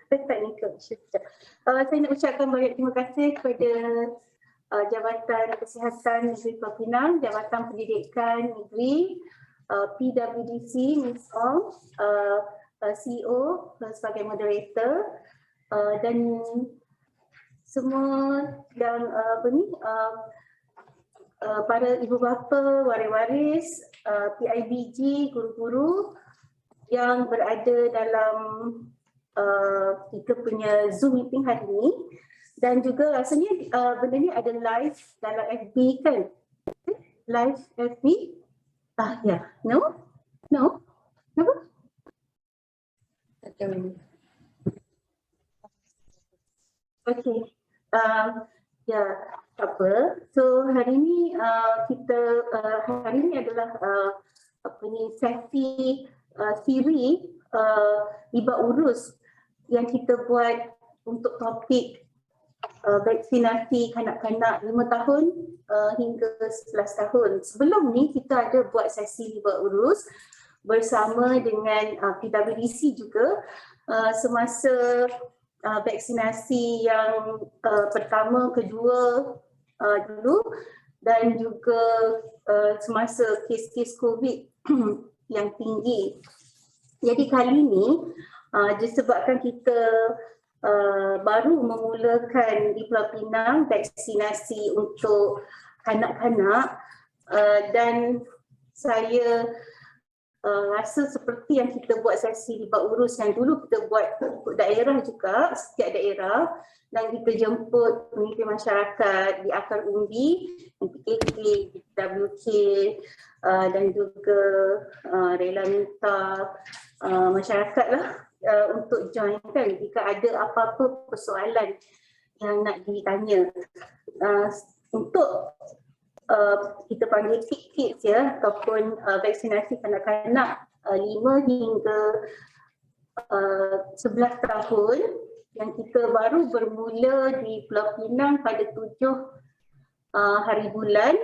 technical issue. Saya nak ucapkan banyak terima kasih kepada Jabatan Kesihatan Negeri Pulau Pinang, Jabatan Pendidikan Negeri, PWDC, Ms. Ong, CEO sebagai moderator, dan semua yang para ibu bapa, waris-waris, PIBG, guru-guru yang berada dalam kita punya Zoom meeting hari ini. Dan juga rasanya benda ni ada live dalam FB kan? Live FB? Ya. No? No? Kenapa? Okay. Ya, tak apa. So hari ni hari ni adalah sesi siri Ibu Urus yang kita buat untuk topik vaksinasi kanak-kanak 5 tahun hingga 11 tahun. Sebelum ni kita ada buat sesi Ibu Urus bersama dengan PWDC juga semasa vaksinasi yang pertama, kedua dulu, dan juga semasa kes-kes COVID yang tinggi. Jadi kali ni disebabkan kita baru memulakan di Pulau Pinang vaksinasi untuk kanak-kanak, dan saya rasa seperti yang kita buat sesi Ibu Urus yang dulu kita buat untuk daerah juga, setiap daerah, dan kita jemput pemimpin masyarakat di akar umbi, PKK, WK, dan juga rela minta masyarakat lah untuk join kan jika ada apa-apa persoalan yang nak ditanya. Untuk kita panggil kids ya, ataupun vaksinasi kanak-kanak 5 hingga 11 tahun yang kita baru bermula di Pulau Pinang pada 7 hari bulan.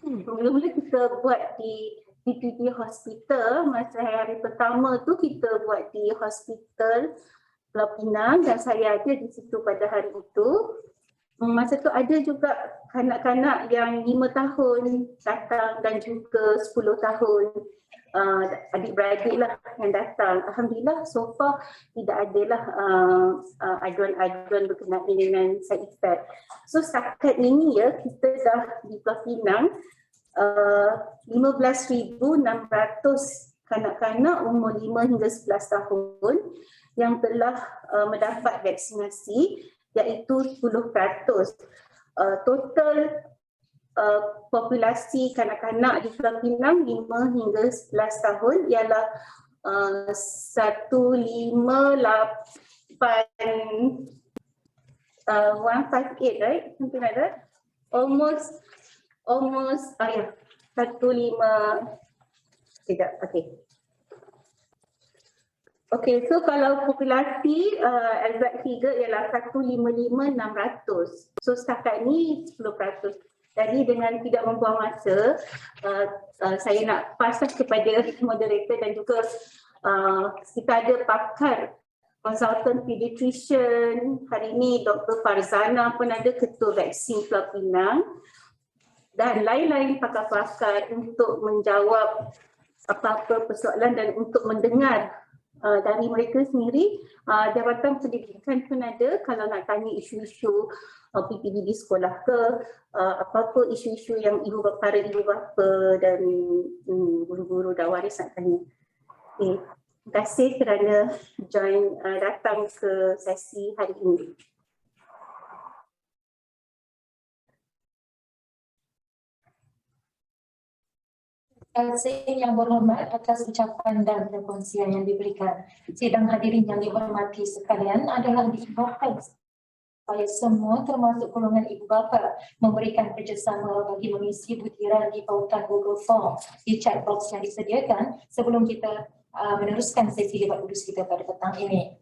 Mula-mula kita buat di PPD Hospital. Masa hari pertama tu kita buat di Hospital Pulau Pinang dan saya ada di situ pada hari itu. Masa tu ada juga kanak-kanak yang 5 tahun datang dan juga 10 tahun adik-beradik lah yang datang. Alhamdulillah so far tidak adalah aduan-aduan berkenaan dengan side effect. So setakat ini ya kita dah di Pulau Pinang 15,600 kanak-kanak umur 5 hingga 11 tahun yang telah mendapat vaksinasi, iaitu 10%. Total populasi kanak-kanak di Pulau Pinang 5 hingga 11 tahun ialah 158, right? Something like that. Almost 15 tidak, okay, so kalau populasi exact figure ialah 155,600. So setakat ni 10%. Jadi dengan tidak membuang masa, saya nak pasang kepada moderator dan juga kita ada pakar konsultan pediatrician. Hari ini Dr. Farzana pun ada, ketua vaksin Pulau Pinang, dan lain-lain pakar-pakar untuk menjawab apa-apa persoalan dan untuk mendengar dari mereka sendiri. Jabatan Pendidikan pun ada kalau nak tanya isu-isu PPD di sekolah ke, apa-apa isu-isu yang para ibu bapa dan guru-guru dan waris nak tanya. Okay. Terima kasih kerana datang ke sesi hari ini. Terima kasih yang berhormat atas ucapan dan perkongsian yang diberikan. Sidang hadirin yang dihormati sekalian, adalah diimbaukan supaya semua termasuk golongan ibu bapa memberikan kerjasama bagi mengisi butiran di pautan Google Form di chat box yang disediakan sebelum kita meneruskan sesi debat urus kita pada petang ini.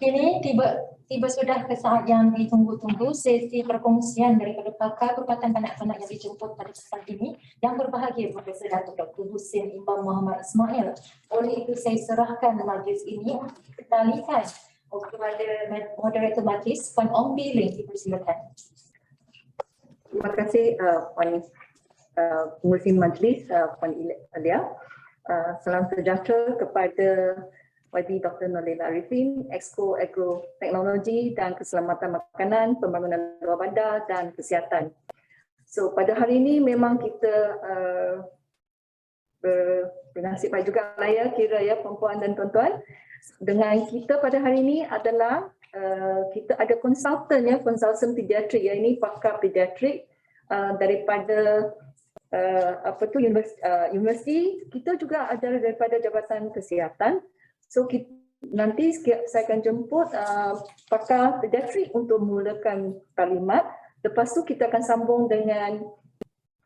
Kini tiba sudah ke saat yang ditunggu-tunggu, sesi perkongsian daripada pakar perubatan kanak-kanak yang dijemput pada kesempatan ini. Yang berbahagia Profesor Datuk Dr. Husin Imam Muhammad Ismail. Oleh itu saya serahkan majlis ini untuk dikendalikan kepada moderator majlis, Puan Ong Biling, dipersilakan. Terima kasih Puan Pengurusi Majlis, Puan Alia. Salam sejahtera kepada YB Dr. Nolila Arifin, Exco Agroteknologi dan Keselamatan Makanan, Pembangunan Luar Bandar dan Kesihatan. So pada hari ini memang kita bernasib baik juga lah ya, kira ya perempuan dan tuan-tuan. Dengan kita pada hari ini adalah kita ada konsultan ya, konsultan pediatrik ya, ini pakar pediatrik daripada universiti. Kita juga ada daripada Jabatan Kesihatan. So nanti saya akan jemput pakar pediatrik untuk memulakan taklimat. Lepas tu kita akan sambung dengan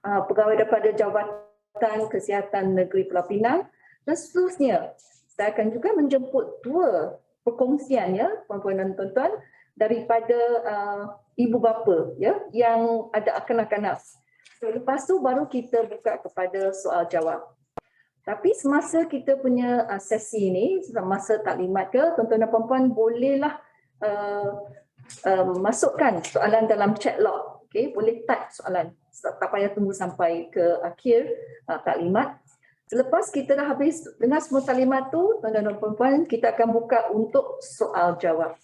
pegawai daripada Jabatan Kesihatan Negeri Pulau Pinang dan seterusnya. Saya akan juga menjemput dua perkongsian ya, puan-puan dan tuan-tuan, daripada ibu bapa ya yang ada kanak-kanak. So, lepas tu baru kita buka kepada soal jawab. Tapi semasa kita punya sesi ini, masa taklimat ke, tuan-tuan dan puan-puan bolehlah masukkan soalan dalam chat log. Okay? Boleh type soalan. Tak payah tunggu sampai ke akhir taklimat. Selepas kita dah habis dengar semua taklimat tu, tuan-tuan dan puan-puan, kita akan buka untuk soal jawab.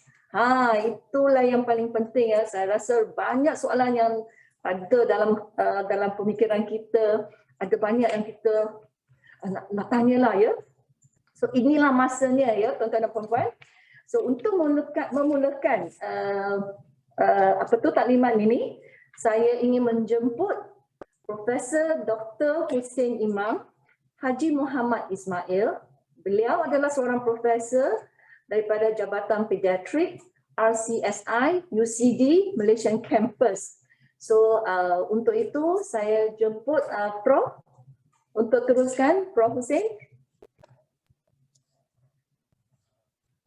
Itulah yang paling penting ya. Saya rasa banyak soalan yang ada dalam pemikiran kita. Ada banyak yang kita nak tanyalah ya. So inilah masanya ya tuan-tuan dan puan-puan. So untuk memulakan taklimat ini, saya ingin menjemput Profesor Dr. Husin Imam Haji Muhammad Ismail. Beliau adalah seorang profesor daripada Jabatan Pediatrik RCSI UCD Malaysian Campus. So untuk itu saya jemput Prof untuk teruskan, Prof Husin.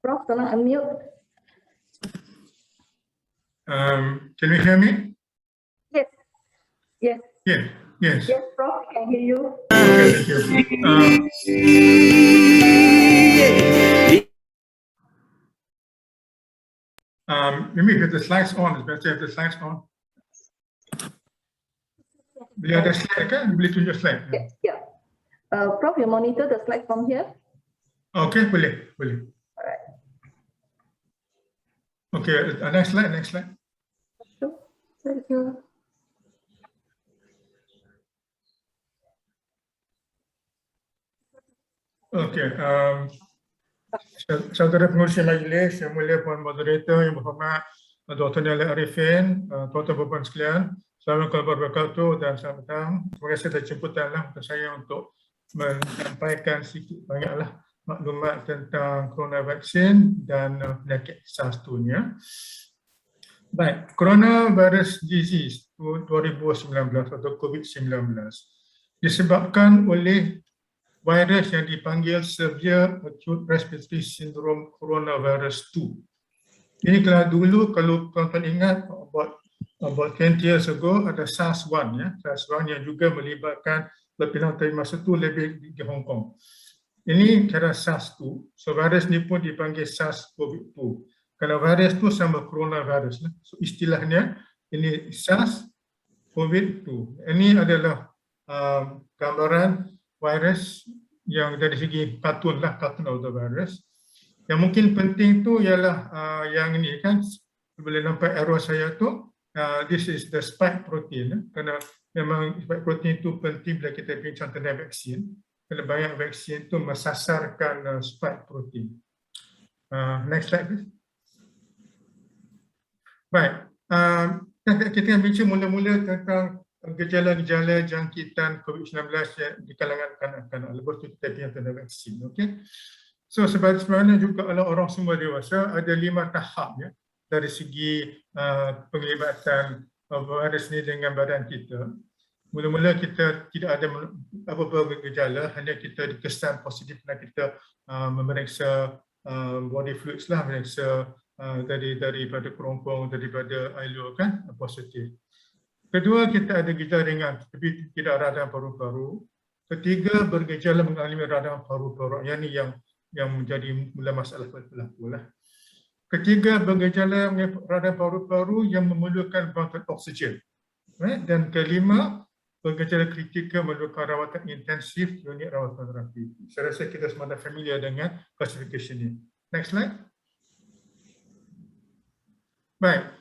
Prof, tolong unmute. Can you hear me? Yes. Yes. Yes. Yes. Yes, Prof, can hear you. Okay, thank you. Maybe if the slides on, it's better if the slides on. Dia ada slide kan? Boleh tunjuk slide? Yeah. Prof, you monitor the slide from here? Okay, boleh. Alright. Okay, next slide. Thank you. Okay, saudara pengurusi majlis, yang mulia Puan Moderator, Yang Berhormat Dr. Nolila Arifin, tuan-tuan dan puan sekalian, Assalamualaikum warahmatullahi wabarakatuh dan selamat datang. Terima kasih atas jemputanlah untuk saya untuk menyampaikan sedikit banyaklah maklumat tentang corona vaksin dan penyakit SARS-2-nya. Baik, coronavirus disease 2019 atau COVID-19 disebabkan oleh virus yang dipanggil Severe Acute Respiratory Syndrome Coronavirus 2. Ini dulu kalau tuan-tuan ingat about 20 years ago ada SARS-1 ya, SARS-1 yang juga melibatkan berpindah dari masa itu lebih di Hong Kong. Ini kira SARS-2. So virus ni pun dipanggil SARS-CoV-2. Kalau virus tu sama coronavirus. So istilahnya ini SARS-CoV-2. Ini adalah gambaran virus yang dari segi kartun of the virus. Yang mungkin penting tu ialah yang ini kan, boleh nampak arrow saya tu, this is the spike protein. Kerana memang spike protein itu penting bila kita bincang tentang vaksin. Kerana banyak vaksin itu mesasarkan spike protein. Next slide please. Baik, kita akan bincang mula-mula tentang gejala-gejala jangkitan COVID-19 di kalangan kanak-kanak. Lepas itu kita bincang tentang vaksin. Okay? So sebagaimana juga orang semua dewasa, ada 5 tahap ya, dari segi penglibatan virus ini dengan badan kita. Mula-mula kita tidak ada apa-apa gejala, hanya kita dikesan positif dan kita memeriksa body fluids lah, memeriksa daripada kerompong, daripada ILO kan positif. Kedua, kita ada gejala ringan tapi tidak radang paru-paru. Ketiga, bergejala mengalami radang paru-paru. Yang menjadi mula masalah berlaku lah. Ketiga, bergejala radang paru-paru yang memerlukan bantuan oksigen. Dan kelima, bergejala kritikal memerlukan rawatan intensif unit rawatan terapi. Saya rasa kita semua dah familiar dengan classification ini. Next slide. Baik.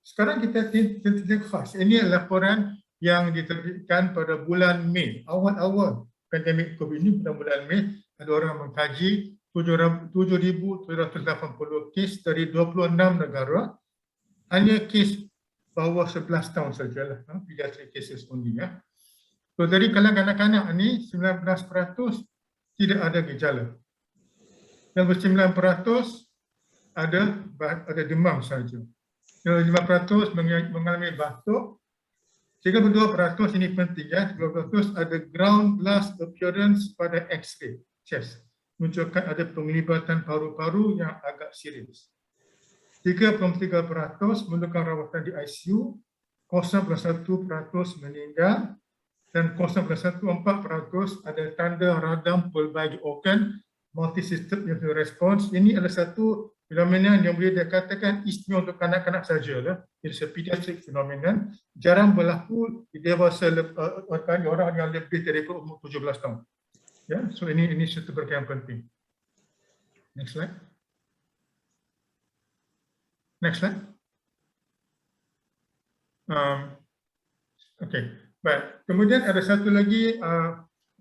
Sekarang kita tengok khas. Ini laporan yang diterbitkan pada bulan Mei. Awal-awal pandemik COVID ini pada bulan Mei, ada orang mengkaji 7,780 kes dari 26 negara. Hanya kes bawah 11 tahun sajalah, pediatric cases only. So dari kalangan kanak-kanak ini 19% tidak ada gejala. Yang 9% ada demam saja. 5% mengalami batuk, 32% ini penting 10% ada ground glass appearance pada X-ray chest, menunjukkan ada penglibatan paru-paru yang agak serius. 33% memerlukan rawatan di ICU, 0,1% meninggal, dan 0,14% ada tanda radang pelbagai organ, multi-system immune response. Ini adalah satu fenomena yang boleh dikatakan istimewa untuk kanak-kanak sajalah. It's a pediatric phenomenon. Jarang berlaku di dewasa orang yang lebih daripada umur 17 tahun. So ini satu perkara yang penting. Next slide. Next slide. Okay. Baik. Kemudian ada satu lagi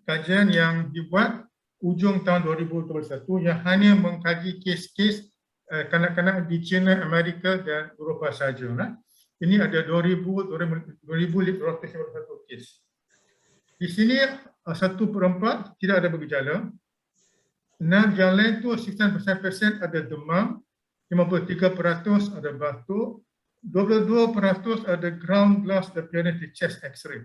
kajian yang dibuat ujung tahun 2021 yang hanya mengkaji kes-kes kanak-kanak di China, Amerika dan Eropah sahaja. Ini ada 2,551 kes. Di sini 1/4 tidak ada bergejala. 6 yang lain tu 69% ada demam, 53% ada batuk, 22% ada ground glass appearance di chest X-ray.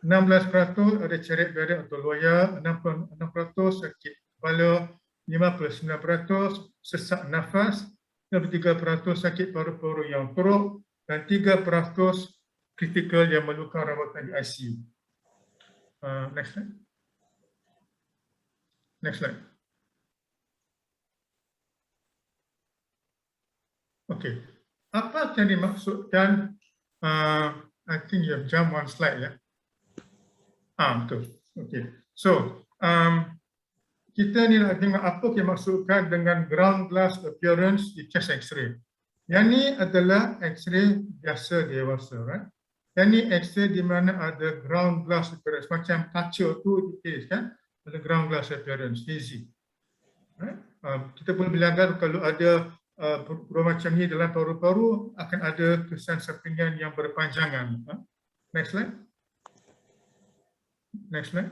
16% ada ceret badan atau loya, 6% sakit kepala, 59% sesak nafas, 3% sakit paru-paru yang teruk, dan 3% kritikal yang memerlukan rawatan di ICU. Next slide. Next slide. Okay. Apa yang dimaksudkan? I think you have jump one slide ya. Betul. Okay. So, kita ni nak tengok apa yang maksudkan dengan ground glass appearance di chest X-ray. Yang ni adalah X-ray biasa dewasa, right? Yang ni X-ray di mana ada ground glass appearance, macam kaca tu kan? Ada ground glass appearance, hazy. Right? Kita pun bilangkan kalau ada macam ni dalam paru-paru akan ada kesan sampingan yang berpanjangan. Next slide. Next slide.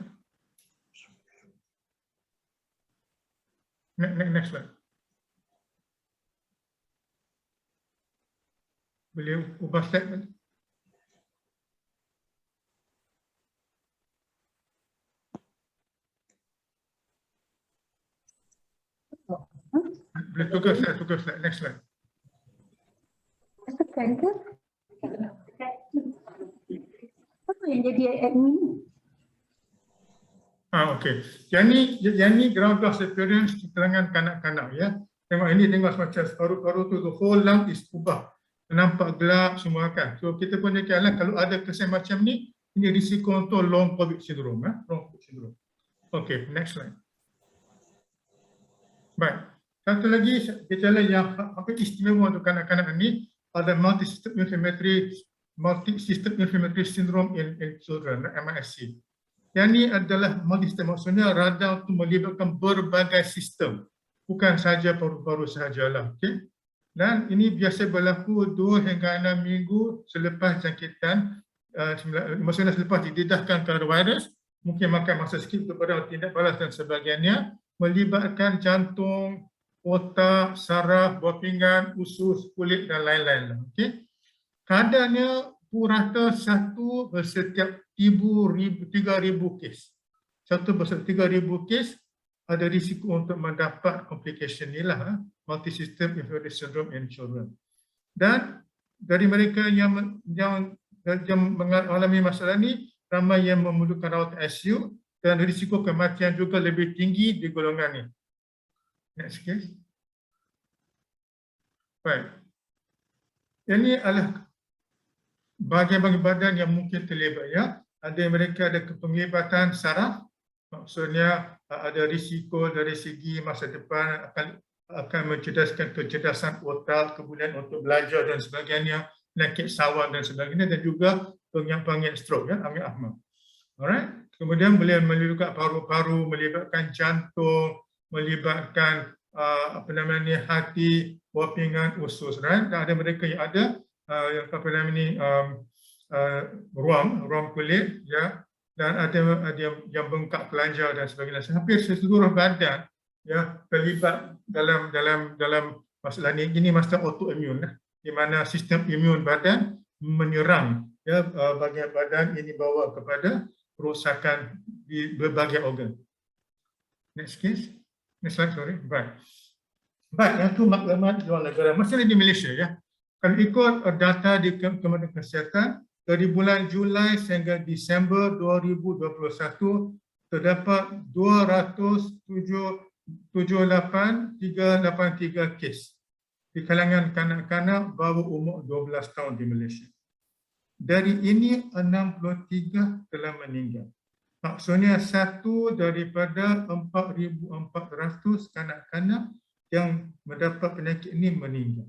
Next slide. Boleh ubah slide? Boleh tukar slide. Next slide. Tekan ke? Apa yang jadi admin? Okey. Yang ni ground glass appearance di kalangan kanak-kanak ya. Tengok ini, tengok macam paru-paru tu, the whole lung is ubah. Nampak gelap semua kan. So kita pun katakanlah kalau ada kesan macam ni, ini risiko untuk long COVID syndrome. Long COVID syndrome. Okey, next slide. Baik. Satu lagi gejala yang hampir istimewa untuk kanak-kanak ini ada multi-system inflammatory syndrome in children, MISC. Yang ini adalah multi-system, maksudnya radang itu melibatkan berbagai sistem, bukan sahaja paru-paru sahajalah. Okay? Dan ini biasa berlaku 2 hingga 6 minggu selepas jangkitan, maksudnya selepas didedahkan coronavirus, mungkin makan masa sikit untuk tindak balas dan sebagainya, melibatkan jantung, otak, saraf, buah pinggan, usus, kulit dan lain-lain. Okay? Kadarnya purata 1 bersetiap 3,000 kes. 1 bersetiap 3,000 kes ada risiko untuk mendapat complication ni lah, multi-system inferiority syndrome in children. Dan dari mereka yang mengalami masalah ni, ramai yang memerlukan rawatan ICU dan risiko kematian juga lebih tinggi di golongan ni. Next case. Baik. Ini adalah bahagian-bahagian badan yang mungkin terlibat ya. Ada mereka ada penglibatan saraf, maksudnya ada risiko dari segi masa depan akan mencerdaskan kecerdasan otak, kemudian untuk belajar dan sebagainya, penyakit sawan dan sebagainya, dan juga penyakit stroke ya, angin ahmad. Alright. Kemudian boleh melibatkan paru-paru, melibatkan jantung, melibatkan hati, buah pinggang, usus. Right? Dan ada mereka yang ada ruam kulit ya, dan ada yang bengkak kelanjar dan sebagainya. Hampir seluruh badan ya terlibat dalam masalah ini. Ini masalah autoimun di mana sistem imun badan menyerang ya bahagian badan ini bawa kepada kerosakan di berbagai organ. Next case. Next slide, sorry. Baik. Baik, yang itu maklumat luar negara. Masalah di Malaysia ya. Kalau ikut data di Kementerian Kesihatan, dari bulan Julai sehingga Disember 2021 terdapat 278,383 kes di kalangan kanak-kanak bawah umur 12 tahun di Malaysia. Dari ini 63 telah meninggal. Maksudnya satu daripada 4,400 kanak-kanak yang mendapat penyakit ini meninggal.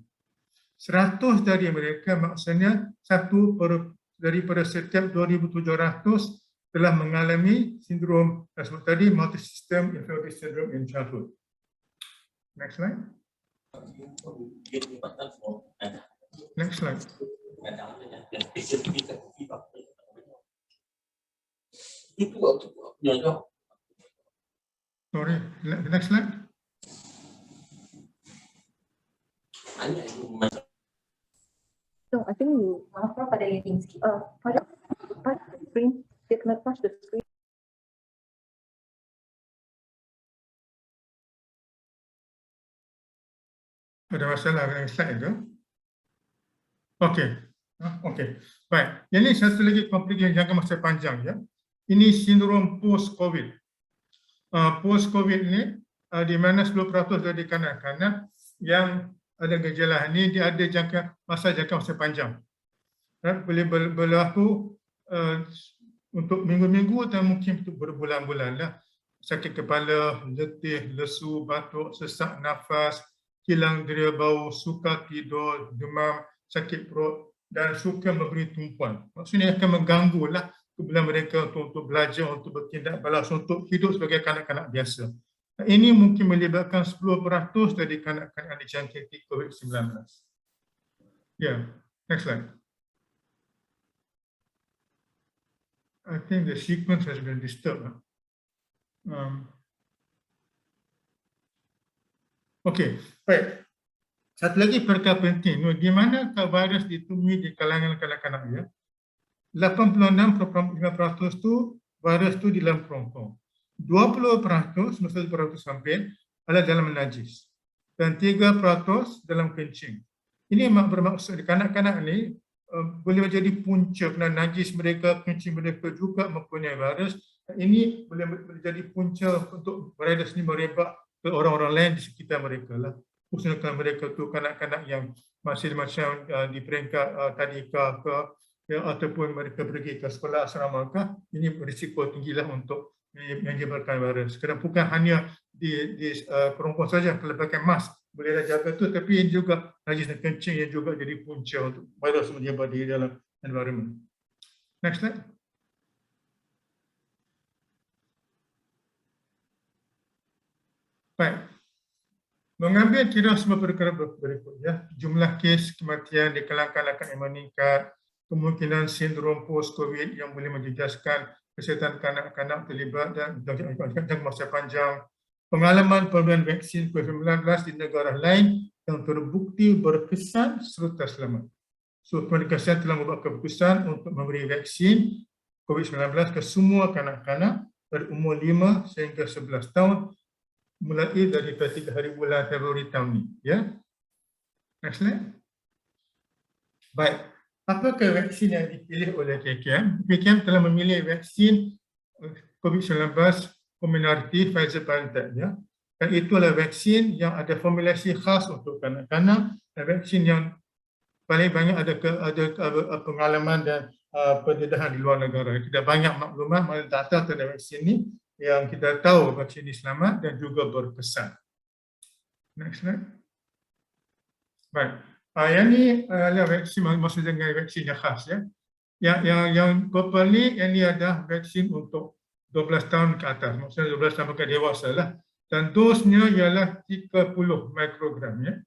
100 dari mereka maksudnya daripada setiap 2,700 telah mengalami sindrom tersebut tadi, multi-system inferiority syndrome in childhood. Next slide. Next slide. Sorry, next slide. No, I think you Pada editing sikit. pada screen, dia kena touch the screen. Ada masalah dengan slide itu? Okey. Okey. Baik. Ini satu lagi komplikasi jangka masa panjang ya. Ini sindrom post-COVID. Post-COVID ini di mana 10% dari kanak-kanak yang ada gejala ini dia ada jangka masa panjang. Boleh berlaku untuk minggu-minggu dan mungkin untuk berbulan-bulan lah. Sakit kepala, letih, lesu, batuk, sesak nafas, hilang daya bau, sukar tidur, demam, sakit perut dan suka memberi tumpuan. Maksudnya akan mengganggulah kebulan mereka untuk belajar, untuk bertindak balas, untuk hidup sebagai kanak-kanak biasa. Ini mungkin melibatkan 10% dari kanak-kanak yang dijangkiti COVID-19. Yeah, next slide. I think the sequence has been disturbed. Okey, baik. Satu lagi perkara penting, di manakah virus ditemui di kalangan kanak-kanak ya? 86.5% tu virus tu di dalam kerongkong. 20%, 1% hampir adalah dalam najis. Dan 3% dalam kencing. Ini bermaksud kanak-kanak ni boleh menjadi punca kerana najis mereka, kencing mereka juga mempunyai virus. Ini boleh menjadi punca untuk virus ini merebak ke orang-orang lain di sekitar mereka lah. Khususnya kalau mereka tu kanak-kanak yang masih macam di peringkat tadika ke ya, ataupun mereka pergi ke sekolah asrama ke, ini berisiko tinggilah untuk menyebabkan virus. Kerana bukan hanya di kerongkong saja, kalau pakai mask bolehlah jaga tu, tapi ini juga najis dan kencing yang juga jadi punca untuk virus menyebar di dalam environment. Next slide. Baik. Mengambil kira semua perkara berikut ya. Jumlah kes kematian di kalangan kanak-kanak yang meningkat, kemungkinan sindrom post-COVID yang boleh menjejaskan kesihatan kanak-kanak terlibat dan jangka masa panjang, pengalaman pemberian vaksin COVID-19 di negara lain yang terbukti berkesan serta selamat. So, Kementerian Kesihatan telah membuat keputusan untuk memberi vaksin COVID-19 ke semua kanak-kanak dari umur 5 sehingga 11 tahun mulai daripada 3 hari bulan Februari tahun ni. Ya. Next slide. Baik. Apakah vaksin yang dipilih oleh KKM? KKM telah memilih vaksin COVID-19 Comirnaty Pfizer-BioNTech. Ya. Dan itulah vaksin yang ada formulasi khas untuk kanak-kanak dan vaksin yang paling banyak ada pengalaman dan pendedahan di luar negara. Tidak banyak maklumat mana data terhadap vaksin ini yang kita tahu vaksin ini selamat dan juga berkesan. Next slide. Baik. Yang ni adalah vaksin, maksud dengan vaksin yang khas. Ya. Yang purple ni, yang ni adalah vaksin untuk 12 tahun ke atas. Maksudnya 12 tahun ke dewasa lah. Dan dosnya ialah 30 mikrogram. Ya.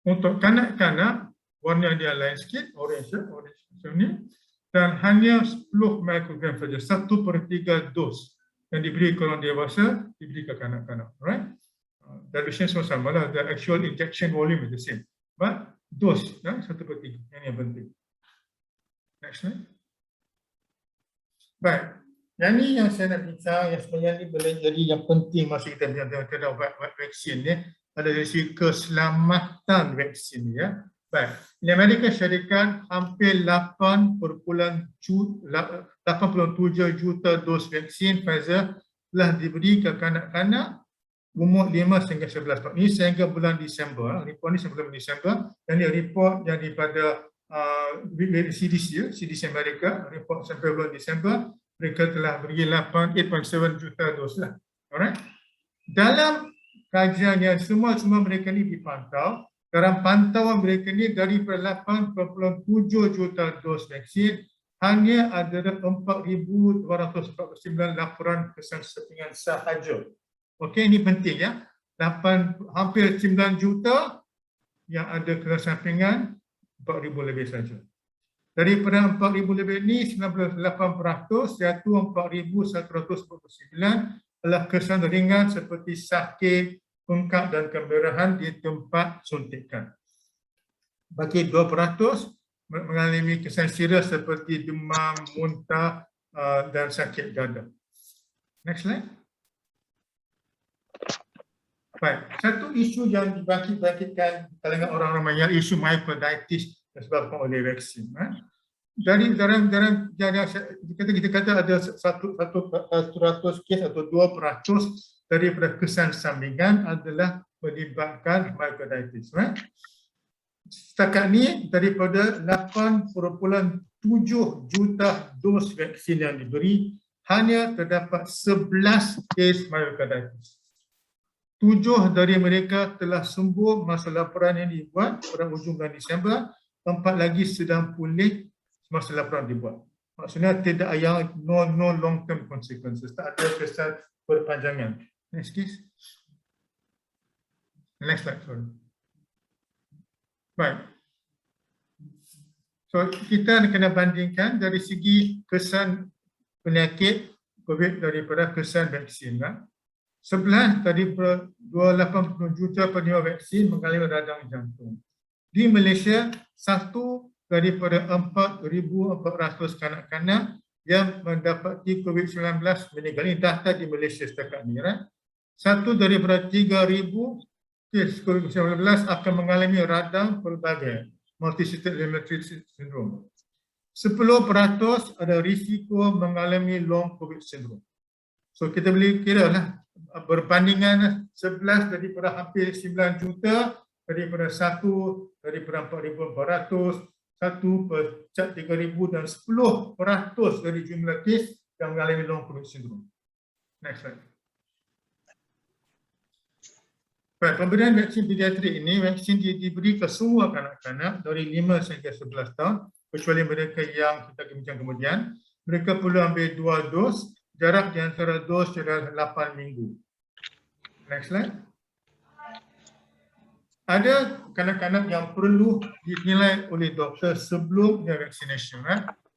Untuk kanak-kanak, warna dia lain sikit, orange macam ni. Dan hanya 10 mikrogram saja, 1/3 dos yang diberi ke orang dewasa, diberi ke kanak-kanak. Alright? Dosisnya sama-sama lah, the actual injection volume is the same. But dos, ya, 1/3, yang penting. Next slide. Baik, yang ni yang saya nak bincang, yang sebenarnya ni boleh jadi yang penting masa kita bincang tentang vaksin ni, ada dari segi keselamatan vaksin ni. Ya. Baik, di Amerika Syarikat hampir 87 juta dos vaksin Pfizer telah diberi ke kanak-kanak umur 5 sehingga 11 tahun. Ini sehingga bulan Disember, report ini sebelum Disember, dan ini report yang daripada CDC Amerika, report sampai bulan Disember, mereka telah beri 8.7 juta dos lah. Alright. Dalam kajian yang semua mereka ni dipantau, dalam pantauan mereka ni daripada 8.7 juta dos vaksin, hanya ada 4,249 laporan kesan sampingan sahaja. Okey, ini penting ya. Hampir 9 juta yang ada kesan sampingan, 4,000 lebih saja. Daripada 4,000 lebih ni, 98%, iaitu 4,149 adalah kesan ringan seperti sakit, bengkak dan kemerahan di tempat suntikan. Bagi 2% mengalami kesan serius seperti demam, muntah dan sakit dada. Next slide. Baik, satu isu yang dibangkitkan kalangan orang ramai ialah isu myocarditis disebabkan oleh vaksin. Dari kita kata ada 100 kes atau 2% daripada kesan sampingan adalah melibatkan myocarditis. Setakat ni daripada 8.7 juta dos vaksin yang diberi, hanya terdapat 11 kes myocarditis. 7 dari mereka telah sembuh masa laporan yang dibuat pada hujung bulan Disember, 4 lagi sedang pulih masa laporan dibuat. Maksudnya tidak ada no long term consequences, tak ada kesan berpanjangan. Next case. Next slide, sorry. Baik. So kita kena bandingkan dari segi kesan penyakit COVID daripada kesan vaksin. 11 dari 280 juta penerima vaksin mengalami radang jantung. Di Malaysia, 1 daripada 4,400 kanak-kanak yang mendapati COVID-19 meninggal. Ini data di Malaysia setakat ini. 1 daripada 3,000 kes COVID-19 akan mengalami radang pelbagai, multisystem respiratory syndrome. 10% ada risiko mengalami long COVID syndrome. So kita boleh kira lah berbandingan 11 daripada hampir 9 juta, daripada 1 daripada 4,400, 1 per 3,000 dan 10% dari jumlah kes yang mengalami long COVID syndrome. Next slide. Baik, pemberian vaksin pediatrik ini, vaksin diberi ke semua kanak-kanak dari 5 sehingga 11 tahun, kecuali mereka yang kita bincang kemudian. Mereka perlu ambil 2 dos, jarak di antara dos adalah 8 minggu. Next slide. Ada kanak-kanak yang perlu dinilai oleh doktor sebelum dia vaccination.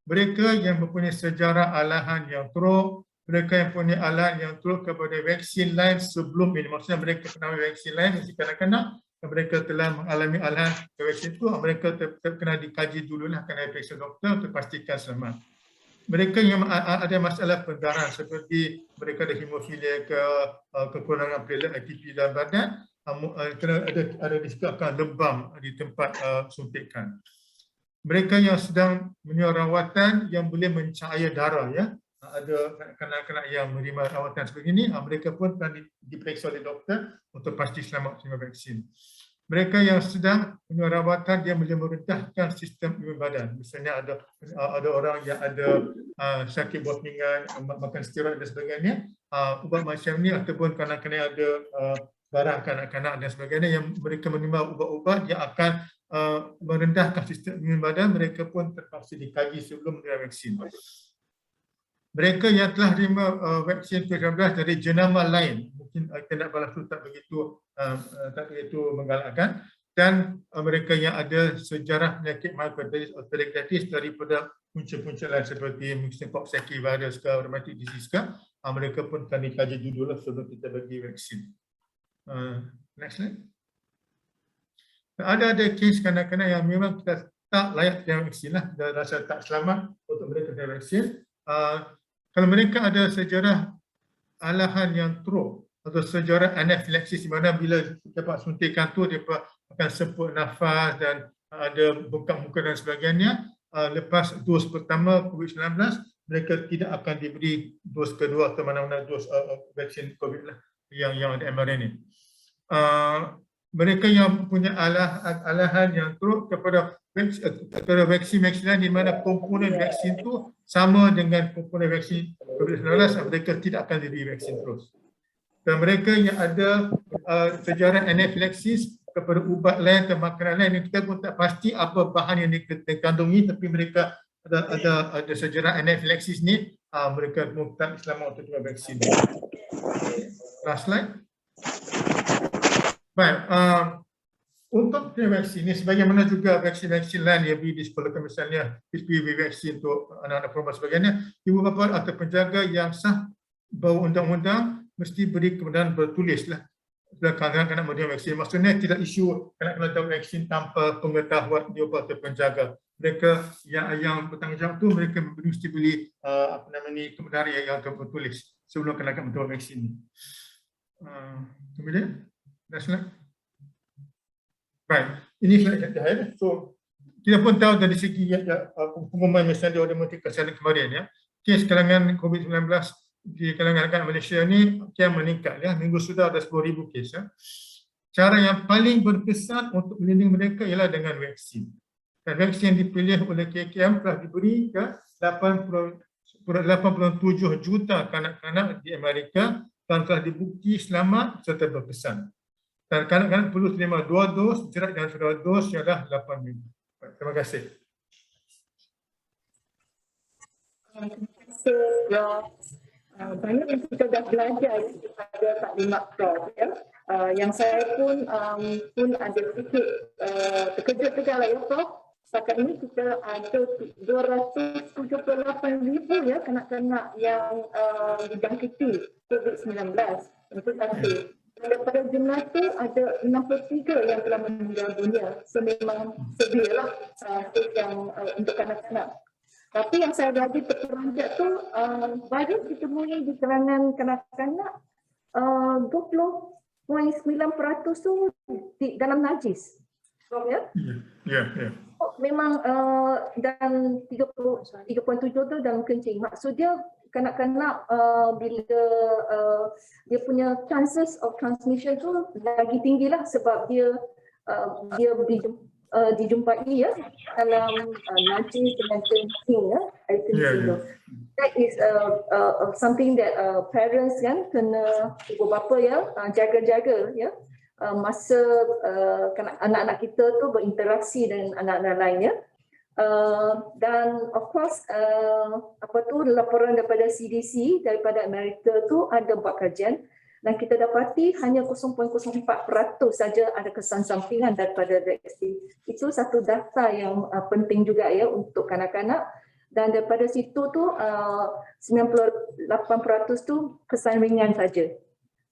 Mereka yang mempunyai sejarah alahan yang teruk, mereka yang punya alahan yang teruk kepada vaksin lain sebelum ini. Maksudnya mereka pernah vaksin lain, mesti kanak-kanak yang mereka telah mengalami alahan vaksin itu, mereka kena dikaji dululah, kena periksa doktor untuk pastikan selamat. mereka yang ada masalah pendarahan seperti mereka ada hemofilia ke kekurangan platelet ATP dalam badan, kena ada risiko akan lebam di tempat suntikan. Mereka yang sedang menerima rawatan yang boleh mencahaya darah, ya, ada kanak-kanak yang menerima rawatan seperti ini, mereka pun akan diperiksa oleh doktor untuk pasti selamat terima vaksin. Mereka yang sedang menerima rawatan yang boleh merendahkan sistem imun badan, misalnya ada orang yang ada sakit buah pinggang, makan steroid dan sebagainya, ubat macam ni, ataupun kanak-kanak ada barang kanak-kanak dan sebagainya yang mereka menerima ubat-ubat yang akan merendahkan sistem imun badan, mereka pun terpaksa dikaji sebelum menerima vaksin. Mereka yang telah terima vaksin COVID-19 dari jenama lain, mungkin kita nak balas tu tak begitu menggalakkan, dan mereka yang ada sejarah penyakit myocarditis atau perikarditis daripada punca-punca lain seperti mungkin Coxsackie virus ke rheumatic disease ke, mereka pun akan dikaji dulu sebelum kita bagi vaksin. Next slide. Ada kes kanak-kanak yang memang kita tak layak terima vaksin lah, dan rasa tak selamat untuk mereka terima vaksin. Kalau mereka ada sejarah alahan yang teruk atau sejarah anafilaksis di mana bila dapat suntikan tu dia akan semput nafas dan ada bengkak muka dan sebagainya, lepas dos pertama COVID-19 mereka tidak akan diberi dos kedua atau mana-mana dos vaksin COVID lah yang ada mRNA. Mereka yang punya alahan yang teruk kepada vaksin lain di mana komponen vaksin tu sama dengan komponen vaksin COVID-19, mereka tidak akan diberi vaksin terus. Dan mereka yang ada sejarah anafilaksis kepada ubat lain atau makanan lain yang kita pun tak pasti apa bahan yang dikandungi, tapi mereka ada sejarah anafilaksis ni, mereka pun tak selamat untuk terima vaksin. Last slide. Baik, untuk vaksin ini, sebagaimana juga vaksin-vaksin lain yang disekolahkan, misalnya HPV vaksin untuk anak-anak perempuan sebagainya, ibu bapa atau penjaga yang sah bawah undang-undang mesti beri kemudahan bertulis lah kanak-kanak menerima vaksin. Maksudnya tidak isu kanak-kanak tahu vaksin tanpa pengetahuan ibu bapa atau penjaga. Mereka yang bertanggungjawab tu mereka mesti beri kemudahan yang tertulis sebelum kanak-kanak menerima vaksin ini. Kemudian, next slide. Baik, ini slide yang terakhir. So, kita pun tahu dari segi pengumuman misalnya Oleh Menteri Kesihatan kemarin, ya, kes kalangan COVID-19 di kalangan rakyat Malaysia ni kian meningkat, ya. Minggu sudah ada 10,000 kes, ya. Cara yang paling berkesan untuk melindungi mereka ialah dengan vaksin. Dan vaksin yang dipilih oleh KKM telah diberi ke 87 juta kanak-kanak di Amerika dan telah dibukti selamat serta berkesan. Dan kanak-kanak perlu terima 2 dos, jarak dengan saudara dos ialah 8 minggu. Terima kasih. Banyak yang kita dah belajar pada taklimat Prof, ya. Yang saya pun ada sedikit terkejut juga lah, ya Prof. Setakat ini kita ada 278,000 ya kanak-kanak yang dijangkiti COVID-19. Itu satu. Daripada jumlah itu ada 63 yang telah meninggal dunia. So memang sedih lah yang untuk kanak-kanak. Tapi yang saya lagi terperanjat tu baru ditemui di kalangan kanak-kanak 20.9% tu di dalam najis. Ya? Ya. Memang dan 3.7 tu dalam kencing. Maksudnya kanak-kanak bila dia punya chances of transmission tu lagi tinggi lah sebab dia dijumpai, ya, dalam najis dengan kencing, ya, air kencing tu. That is something that parents kan kena, ibu bapa ya, jaga-jaga, ya, masa anak-anak kita tu berinteraksi dengan anak-anak lain, ya. Dan of course laporan daripada CDC daripada Amerika tu ada buat kajian dan kita dapati hanya 0.04% saja ada kesan sampingan daripada vaksin. Itu satu data yang penting juga, ya, untuk kanak-kanak, dan daripada situ tu 98% tu kesan ringan saja.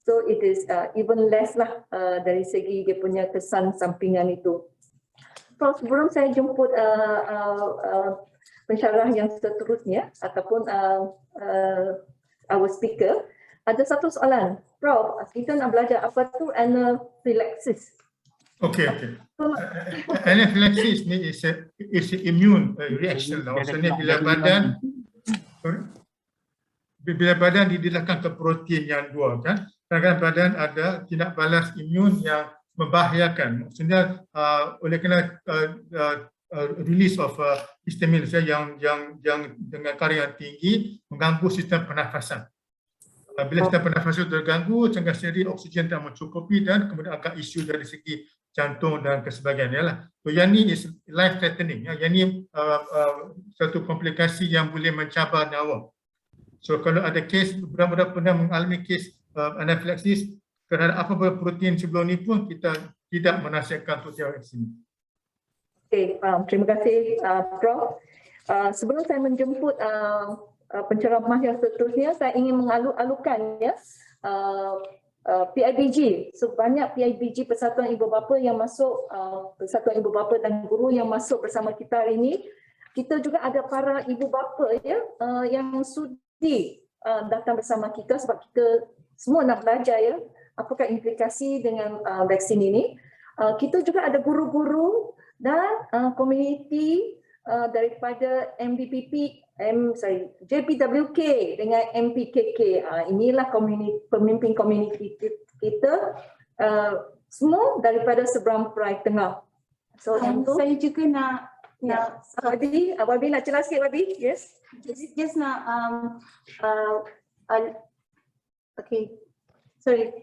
So it is even less lah dari segi dia punya kesan sampingan itu. So, sebelum saya jemput pensyarah yang seterusnya ataupun our speaker, ada satu soalan. Prof, kita nak belajar apa tu anaphylaxis. Okay. Anaphylaxis ni is a immune reaction lah. Maksudnya bila badan didedahkan ke protein yang dua kan, kadang-kadang badan ada tindak balas imun yang membahayakan. Maksudnya oleh kerana release of histamin yang dengan kadar yang tinggi mengganggu sistem pernafasan. Bila sistem pernafasan terganggu, cangkang sendiri oksigen tak mencukupi dan kemudian agak isu dari segi jantung dan sebagainya lah. So yang ni is life threatening. Yang ni satu komplikasi yang boleh mencabar nyawa. So kalau ada kes, budak-budak pernah mengalami kes anaphylaxis kerana apa-apa protein sebelum ni pun kita tidak menasihatkan untuk vaksin. Okay, terima kasih Prof. Sebelum saya menjemput penceramah yang seterusnya, saya ingin mengalu-alukan ya PIBG. Sebanyak PIBG Persatuan Ibu Bapa yang masuk, Persatuan Ibu Bapa dan Guru yang masuk bersama kita hari ini. Kita juga ada para ibu bapa ya yang sudi datang bersama kita sebab kita semua nak belajar ya apakah implikasi dengan vaksin ini. Kita juga ada guru-guru dan komuniti daripada JPWK dengan MPKK. Inilah pemimpin komuniti kita semua daripada seberang Perai Tengah. So saya juga nak Wabi nak jelas sikit Wabi? Yes. Just nak okay. Sorry,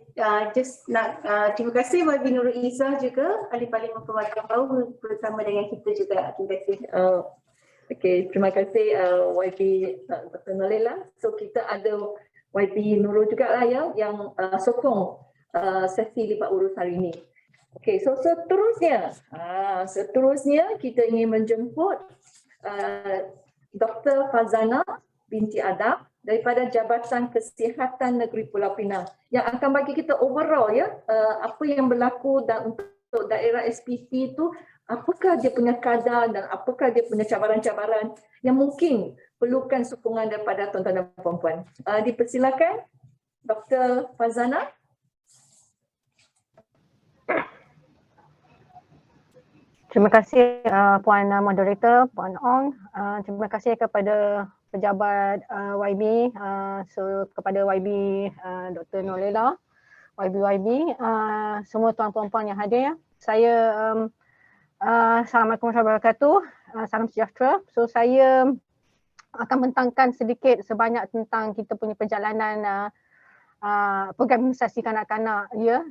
just nak terima kasih Wabi Nurul Izzah juga ahli Parlimen Perwakilan Bawah bersama dengan kita juga. Terima kasih. Okay, terima kasih YB Dr. Nolela. So kita ada YB Nurul juga lah ya yang sokong sesi lipat urus hari ini. Okay, so seterusnya kita ingin menjemput Dr. Fazana binti Adab daripada Jabatan Kesihatan Negeri Pulau Pinang yang akan bagi kita overall ya apa yang berlaku dan untuk daerah SPT itu apakah dia punya kadar dan apakah dia punya cabaran-cabaran yang mungkin perlukan sokongan daripada tuan-tuan dan puan-puan. Dipersilakan Dr. Fazana. Terima kasih Puan Moderator, Puan Ong. Terima kasih kepada pejabat YB, kepada YB Dr. Nolela, YB, semua tuan puan-puan yang hadir. Saya Assalamualaikum warahmatullahi wabarakatuh. Salam sejahtera. So saya akan bentangkan sedikit sebanyak tentang kita punya perjalanan program imunisasi kanak-kanak ya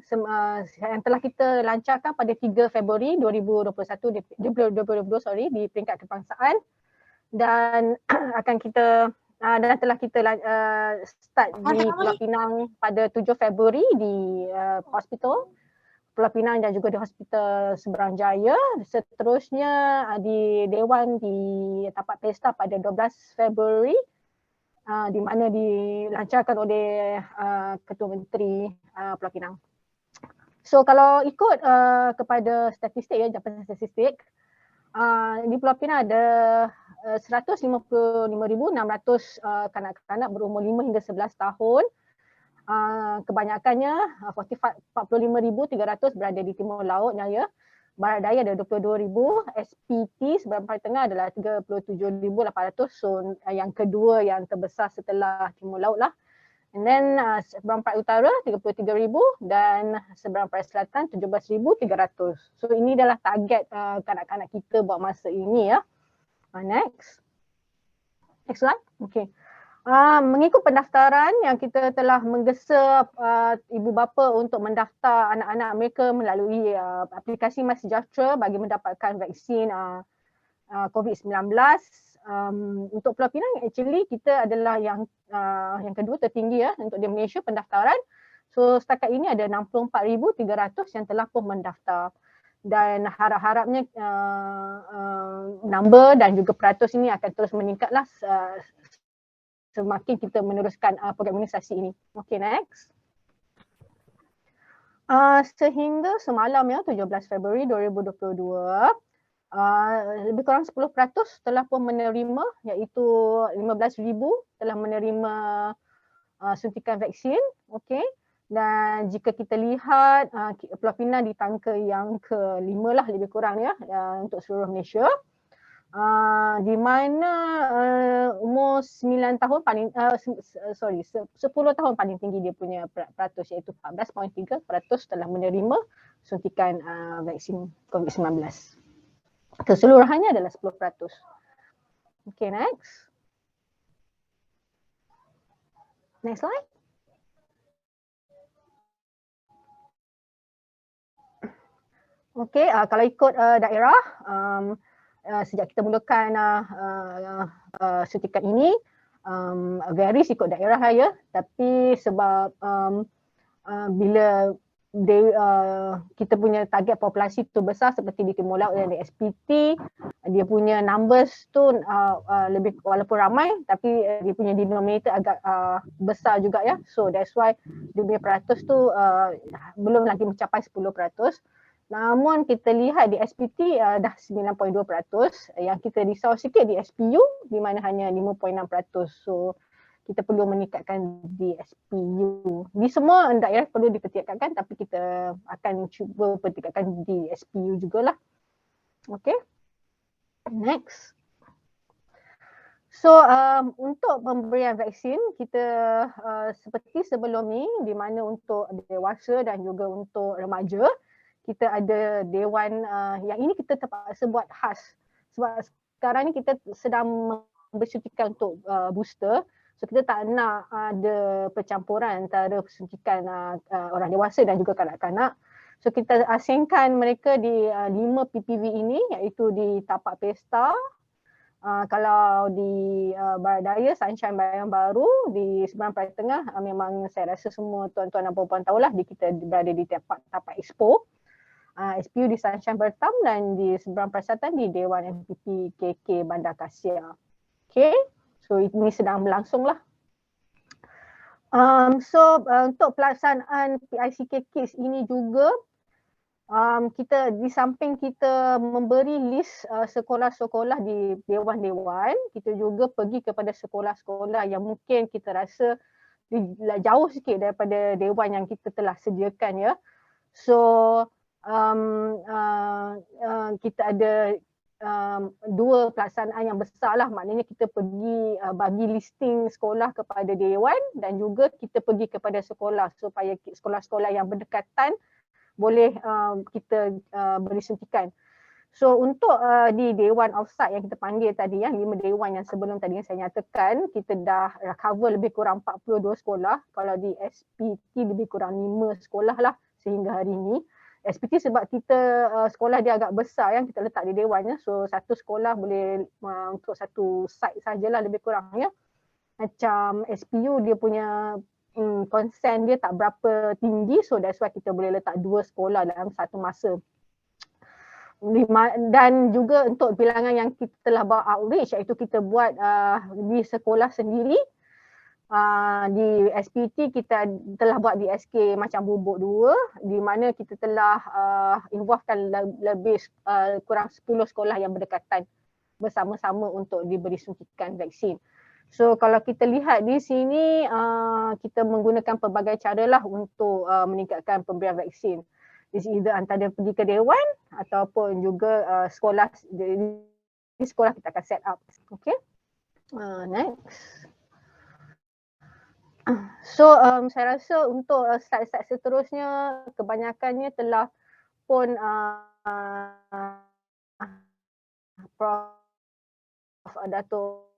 yang telah kita lancarkan pada 3 Februari 2022 di peringkat kebangsaan dan akan kita dan telah kita start di Pulau Pinang pada 7 Februari di hospital Pulau Pinang dan juga di Hospital Seberang Jaya. Seterusnya di Dewan di Tapak Pesta pada 12 Februari di mana dilancarkan oleh Ketua Menteri Pulau Pinang. So kalau ikut kepada statistik ya, Jabatan Statistik, di Pulau Pinang ada 155,600 kanak-kanak berumur 5 hingga 11 tahun. Kebanyakannya 45,300 berada di Timur Lautnya ya. Barat Daya ada 22,000, SPT seberang Perai Tengah adalah 37,800. So yang kedua yang terbesar setelah Timur Laut lah. And then seberang Perai Utara 33,000 dan seberang Perai Selatan 17,300. So ini adalah target kanak-kanak kita buat masa ini ya. Next slide. Okay. Mengikut pendaftaran yang kita telah menggesa ibu bapa untuk mendaftar anak-anak mereka melalui aplikasi MySejahtera bagi mendapatkan vaksin COVID-19. Untuk Pulau Pinang actually kita adalah yang kedua tertinggi ya untuk di Malaysia pendaftaran. So setakat ini ada 64,300 yang telah pun mendaftar. Dan harap-harapnya number dan juga peratus ini akan terus meningkatlah semakin kita meneruskan program imunisasi ini. Okay, next. Sehingga semalam ya 17 Februari 2022, lebih kurang 10% telah pun menerima, iaitu 15,000 telah menerima suntikan vaksin. Okey. Dan jika kita lihat Pulau Pinang di tangka yang ke-5 lah lebih kurang ya untuk seluruh Malaysia. Di mana umur 9 tahun paling 10 tahun paling tinggi dia punya peratus, iaitu 14.3% telah menerima suntikan vaksin COVID-19. Keseluruhannya adalah 10%. Okay, next. Next slide. Okay, kalau ikut daerah, sejak kita mulakan suntikan ini, varies ikut daerah ya. Tapi sebab bila kita punya target populasi tu besar seperti di Timur Laut dan di SPT, dia punya numbers tu lebih, walaupun ramai tapi dia punya denominator agak besar juga ya. So that's why dia punya peratus tu belum lagi mencapai 10%. Namun kita lihat di SPT dah 9.2%, yang kita risau sikit di SPU di mana hanya 5.6%. So kita perlu meningkatkan di SPU. Di semua daerah perlu dipertingkatkan, tapi kita akan cuba pertingkatkan di SPU jugalah. Okay. Next. So untuk pemberian vaksin kita seperti sebelum ni, di mana untuk dewasa dan juga untuk remaja, kita ada dewan yang ini kita terpaksa buat khas sebab sekarang ni kita sedang bersuntikan untuk booster. So kita tak nak ada percampuran antara suntikan orang dewasa dan juga kanak-kanak. So kita asingkan mereka di 5 PPV ini, iaitu di Tapak Pesta, kalau di Barat Daya, Sunshine Bayang Baru, di Seberang Peraya Tengah, memang saya rasa semua tuan-tuan dan puan-puan tahulah kita berada di Tapak Expo. SPU di Sunshine Bertam dan di Seberang Persatuan di Dewan MPP KK Bandar Kasia. Okay, so ini sedang berlangsung lah. Untuk pelaksanaan PICK Kids ini juga, kita di samping kita memberi list sekolah-sekolah di dewan-dewan, kita juga pergi kepada sekolah-sekolah yang mungkin kita rasa jauh sikit daripada dewan yang kita telah sediakan ya. So kita ada 2 pelaksanaan yang besar lah, maknanya kita pergi bagi listing sekolah kepada dewan dan juga kita pergi kepada sekolah supaya sekolah-sekolah yang berdekatan boleh kita beri suntikan. So untuk di dewan offsite yang kita panggil tadi, 5 dewan yang sebelum tadi yang saya nyatakan, kita dah cover lebih kurang 42 sekolah. Kalau di SPT lebih kurang 5 sekolah lah sehingga hari ini. SPT sebab kita sekolah dia agak besar yang kita letak di dewannya, so satu sekolah boleh untuk satu site sajalah lebih kurang ya. Macam SPU dia punya konsen dia tak berapa tinggi, so that's why kita boleh letak 2 sekolah dalam satu masa. Dan juga untuk bilangan yang kita telah buat outreach, iaitu kita buat di sekolah sendiri. Di SPT kita telah buat di SK macam bubuk 2, di mana kita telah involvekan lebih kurang 10 sekolah yang berdekatan bersama-sama untuk diberi suntikan vaksin. So kalau kita lihat di sini, kita menggunakan pelbagai cara lah untuk meningkatkan pemberian vaksin. Either antara pergi ke dewan ataupun juga sekolah, di sekolah kita akan set up. Okay. Next. So saya rasa untuk slide-slide seterusnya kebanyakannya telah pun Prof. Dato'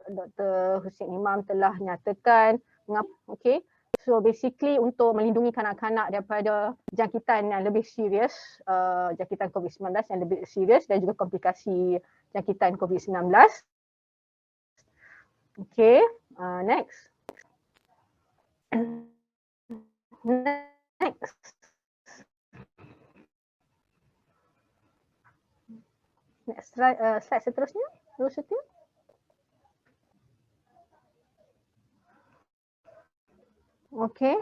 Dr. Hussein Imam telah nyatakan. Okay. So basically untuk melindungi kanak-kanak daripada jangkitan yang lebih serius, jangkitan COVID-19 yang lebih serius dan juga komplikasi jangkitan COVID-19. Okay, next. Next. Next slide seterusnya, Rosetia. Okey,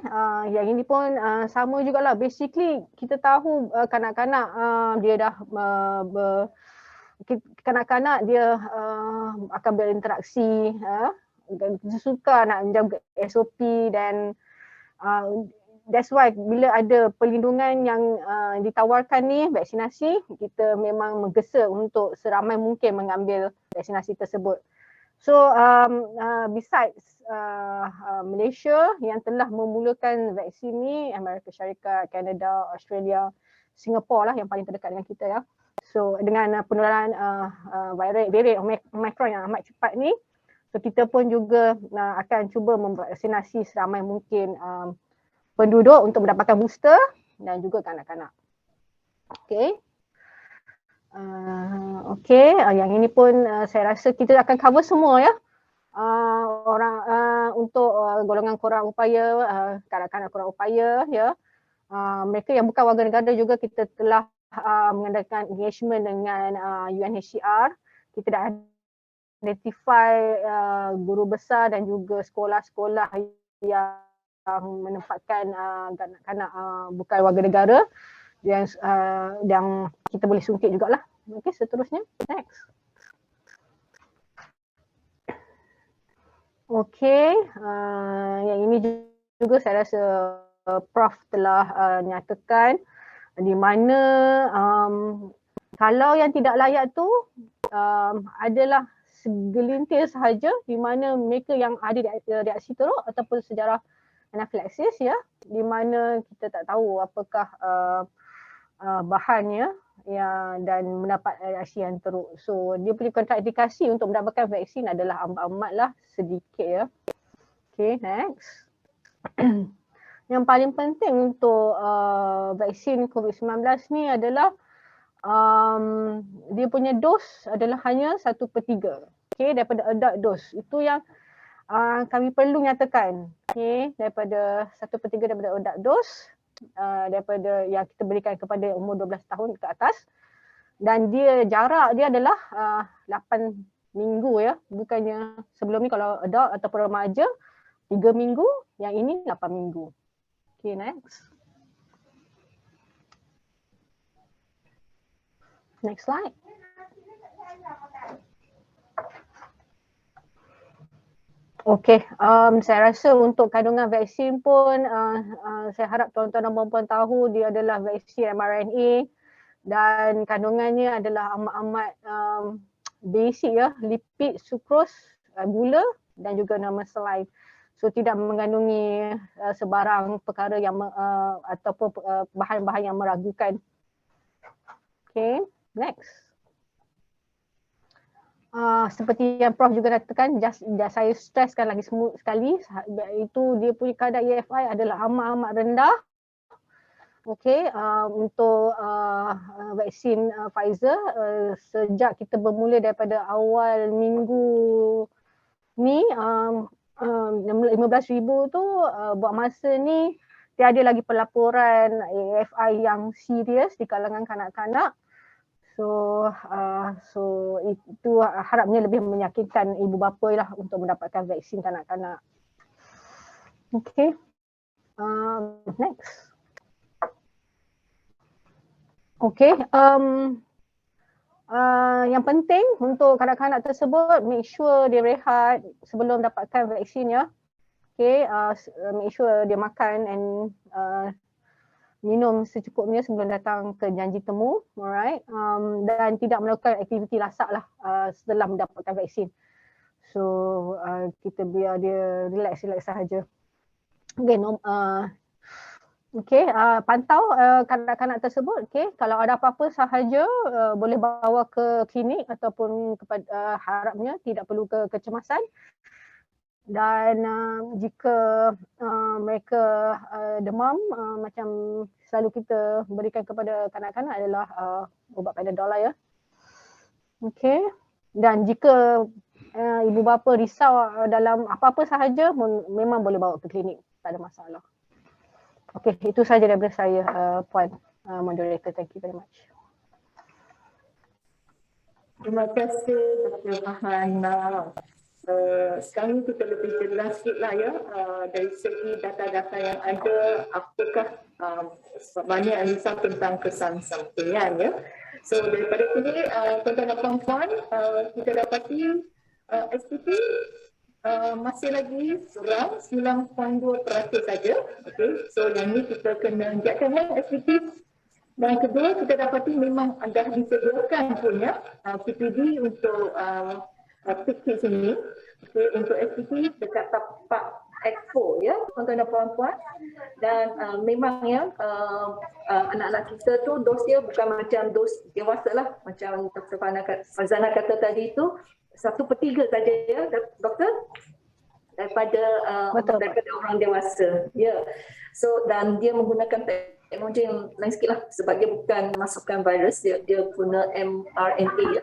yang ini pun sama jugalah. Basically kita tahu kanak-kanak dia dah kanak-kanak dia akan berinteraksi, dan dia suka nak jaga SOP dan that's why bila ada perlindungan yang ditawarkan ni, vaksinasi, kita memang menggesa untuk seramai mungkin mengambil vaksinasi tersebut. So besides Malaysia yang telah memulakan vaksin ni, Amerika Syarikat, Kanada, Australia, Singapura lah yang paling terdekat dengan kita ya. So dengan penularan varian Omicron yang amat cepat ni, so kita pun juga akan cuba memvaksinasi seramai mungkin penduduk untuk mendapatkan booster dan juga kanak-kanak. Okay. Yang ini pun saya rasa kita akan cover semua ya. Untuk golongan kurang upaya, kanak-kanak kurang upaya ya. Mereka yang bukan warga negara juga kita telah mengadakan engagement dengan UNHCR. Kita dah identify guru besar dan juga sekolah-sekolah yang menempatkan kanak-kanak bukan warga negara yang kita boleh sungkit jugalah. Okey, seterusnya. Next. Okey, yang ini juga saya rasa Prof telah nyatakan di mana kalau yang tidak layak tu adalah segelintir sahaja di mana mereka yang ada reaksi teruk ataupun sejarah anafilaksis ya, di mana kita tak tahu apakah bahannya ya, dan mendapat reaksi yang teruk. So dia punya kontraindikasi untuk mendapatkan vaksin adalah amatlah sedikit ya. Okay, next. Yang paling penting untuk vaksin COVID-19 ni adalah dia punya dos adalah hanya 1/3. Okay, daripada adult dose. Itu yang kami perlu nyatakan. Okay, daripada 1/3 daripada adult dose. Daripada yang kita berikan kepada umur 12 tahun ke atas, dan dia jarak dia adalah 8 minggu ya, bukannya sebelum ni kalau adult ataupun remaja 3 minggu, yang ini 8 minggu. Okay, next. Next slide. Okey, saya rasa untuk kandungan vaksin pun saya harap tuan-tuan dan puan-puan tahu dia adalah vaksin mRNA dan kandungannya adalah amat-amat basic ya, lipid, sukros, gula dan juga normal saline. So tidak mengandungi sebarang perkara yang ataupun bahan-bahan yang meragukan. Okay, next. Seperti yang Prof juga katakan, saya stresskan lagi sekali, itu dia punya kadar EFI adalah amat-amat rendah. Okey, untuk vaksin Pfizer, sejak kita bermula daripada awal minggu ni, 15,000 tu buat masa ni tiada lagi pelaporan EFI yang serius di kalangan kanak-kanak. So itu harapnya lebih meyakinkan ibu bapa lah untuk mendapatkan vaksin kanak-kanak. Okay, next. Okay, yang penting untuk kanak-kanak tersebut, make sure dia rehat sebelum dapatkan vaksin ya. Okay, make sure dia makan and minum secukupnya sebelum datang ke janji temu, alright, dan tidak melakukan aktiviti lasak lah setelah mendapatkan vaksin. So kita biar dia relax sahaja. Okay, pantau kanak-kanak tersebut. Okay, kalau ada apa-apa sahaja boleh bawa ke klinik ataupun kepada harapnya tidak perlu kecemasan. Dan jika mereka demam, macam selalu kita berikan kepada kanak-kanak adalah ubat Panadol lah ya. Okay. Dan jika ibu bapa risau dalam apa-apa sahaja, memang boleh bawa ke klinik, tak ada masalah. Okay, itu sahaja daripada saya, Puan Moderator. Thank you very much. Terima kasih kepada Hana. sekarang kita lebih jelas sikit lah ya dari segi data-data yang ada, apakah banyak yang risau tentang kesan sampingan ya. So daripada sini tuan-tuan dan puan-puan, kita dapati SPP masih lagi kurang 9.2% saja. Okay. So yang ni kita kena ingatkan SPP. Dan kedua, kita dapati memang dah disediakan punya PPD untuk peak kids ini. Okay, untuk SPP dekat tapak expo ya, tuan-tuan dan puan-puan. Dan memang ya, anak-anak kita tu dos dia bukan macam dos dewasa lah. Macam Dr. Farzana kata tadi tu, 1/3 saja ya, doktor, daripada orang dewasa. Ya. So dan dia menggunakan teknologi yang lain sikit lah sebab dia bukan masukkan virus, dia guna mRNA ya.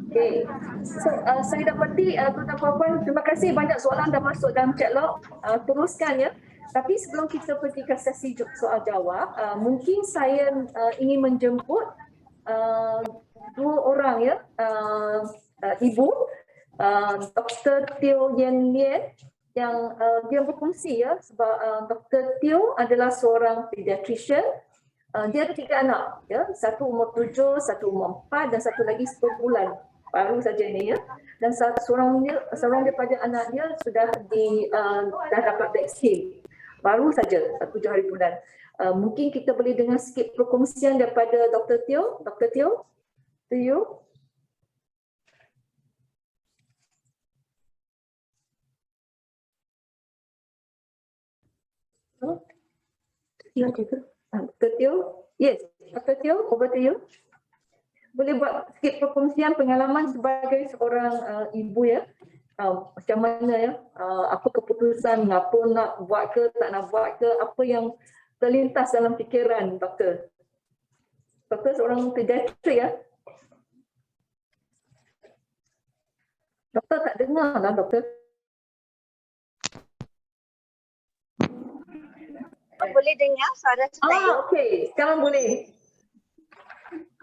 Okay. So saya dapati tuan-tuan puan-puan, terima kasih banyak soalan dah masuk dalam chat log. Teruskan ya. Tapi sebelum kita pergi ke sesi soal jawab, mungkin saya ingin menjemput dua orang ya, ibu, Dr. Teo Yen Lien yang dia berfungsi ya, sebab Dr. Teo adalah seorang pediatrician. Dia ada 3 anak ya, satu umur 7, satu umur 4 dan satu lagi 10 bulan baru saja ini ya. Dan seorang daripada anak dia sudah dah dapat vaksin baru saja 7 hari bulan. Mungkin kita boleh dengar sikit perkongsian daripada Dr. Teo. Dr. Teo, to you. Dr. Teo, yes, Dr. Teo, over to you. Boleh buat sikit perkongsian pengalaman sebagai seorang ibu ya, macam mana ya, apa keputusan, apa nak buat ke, tak nak buat ke, apa yang terlintas dalam fikiran doktor. Doktor seorang pediatri ya. Doktor tak dengar lah doktor. Boleh dengar suara saya? Okey, sekarang boleh.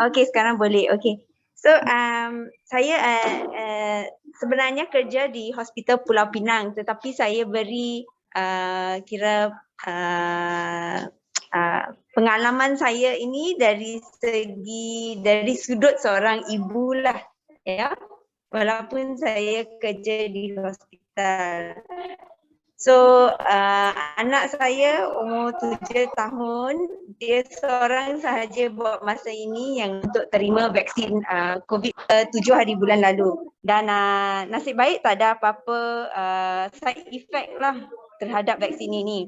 Okey, sekarang boleh. Okey. So, saya sebenarnya kerja di Hospital Pulau Pinang, tetapi saya beri pengalaman saya ini dari sudut seorang ibu lah, ya. Walaupun saya kerja di hospital. So anak saya umur 7 tahun, dia seorang sahaja buat masa ini yang untuk terima vaksin COVID 7 hari bulan lalu. Dan nasib baik tak ada apa-apa side effect lah terhadap vaksin ini.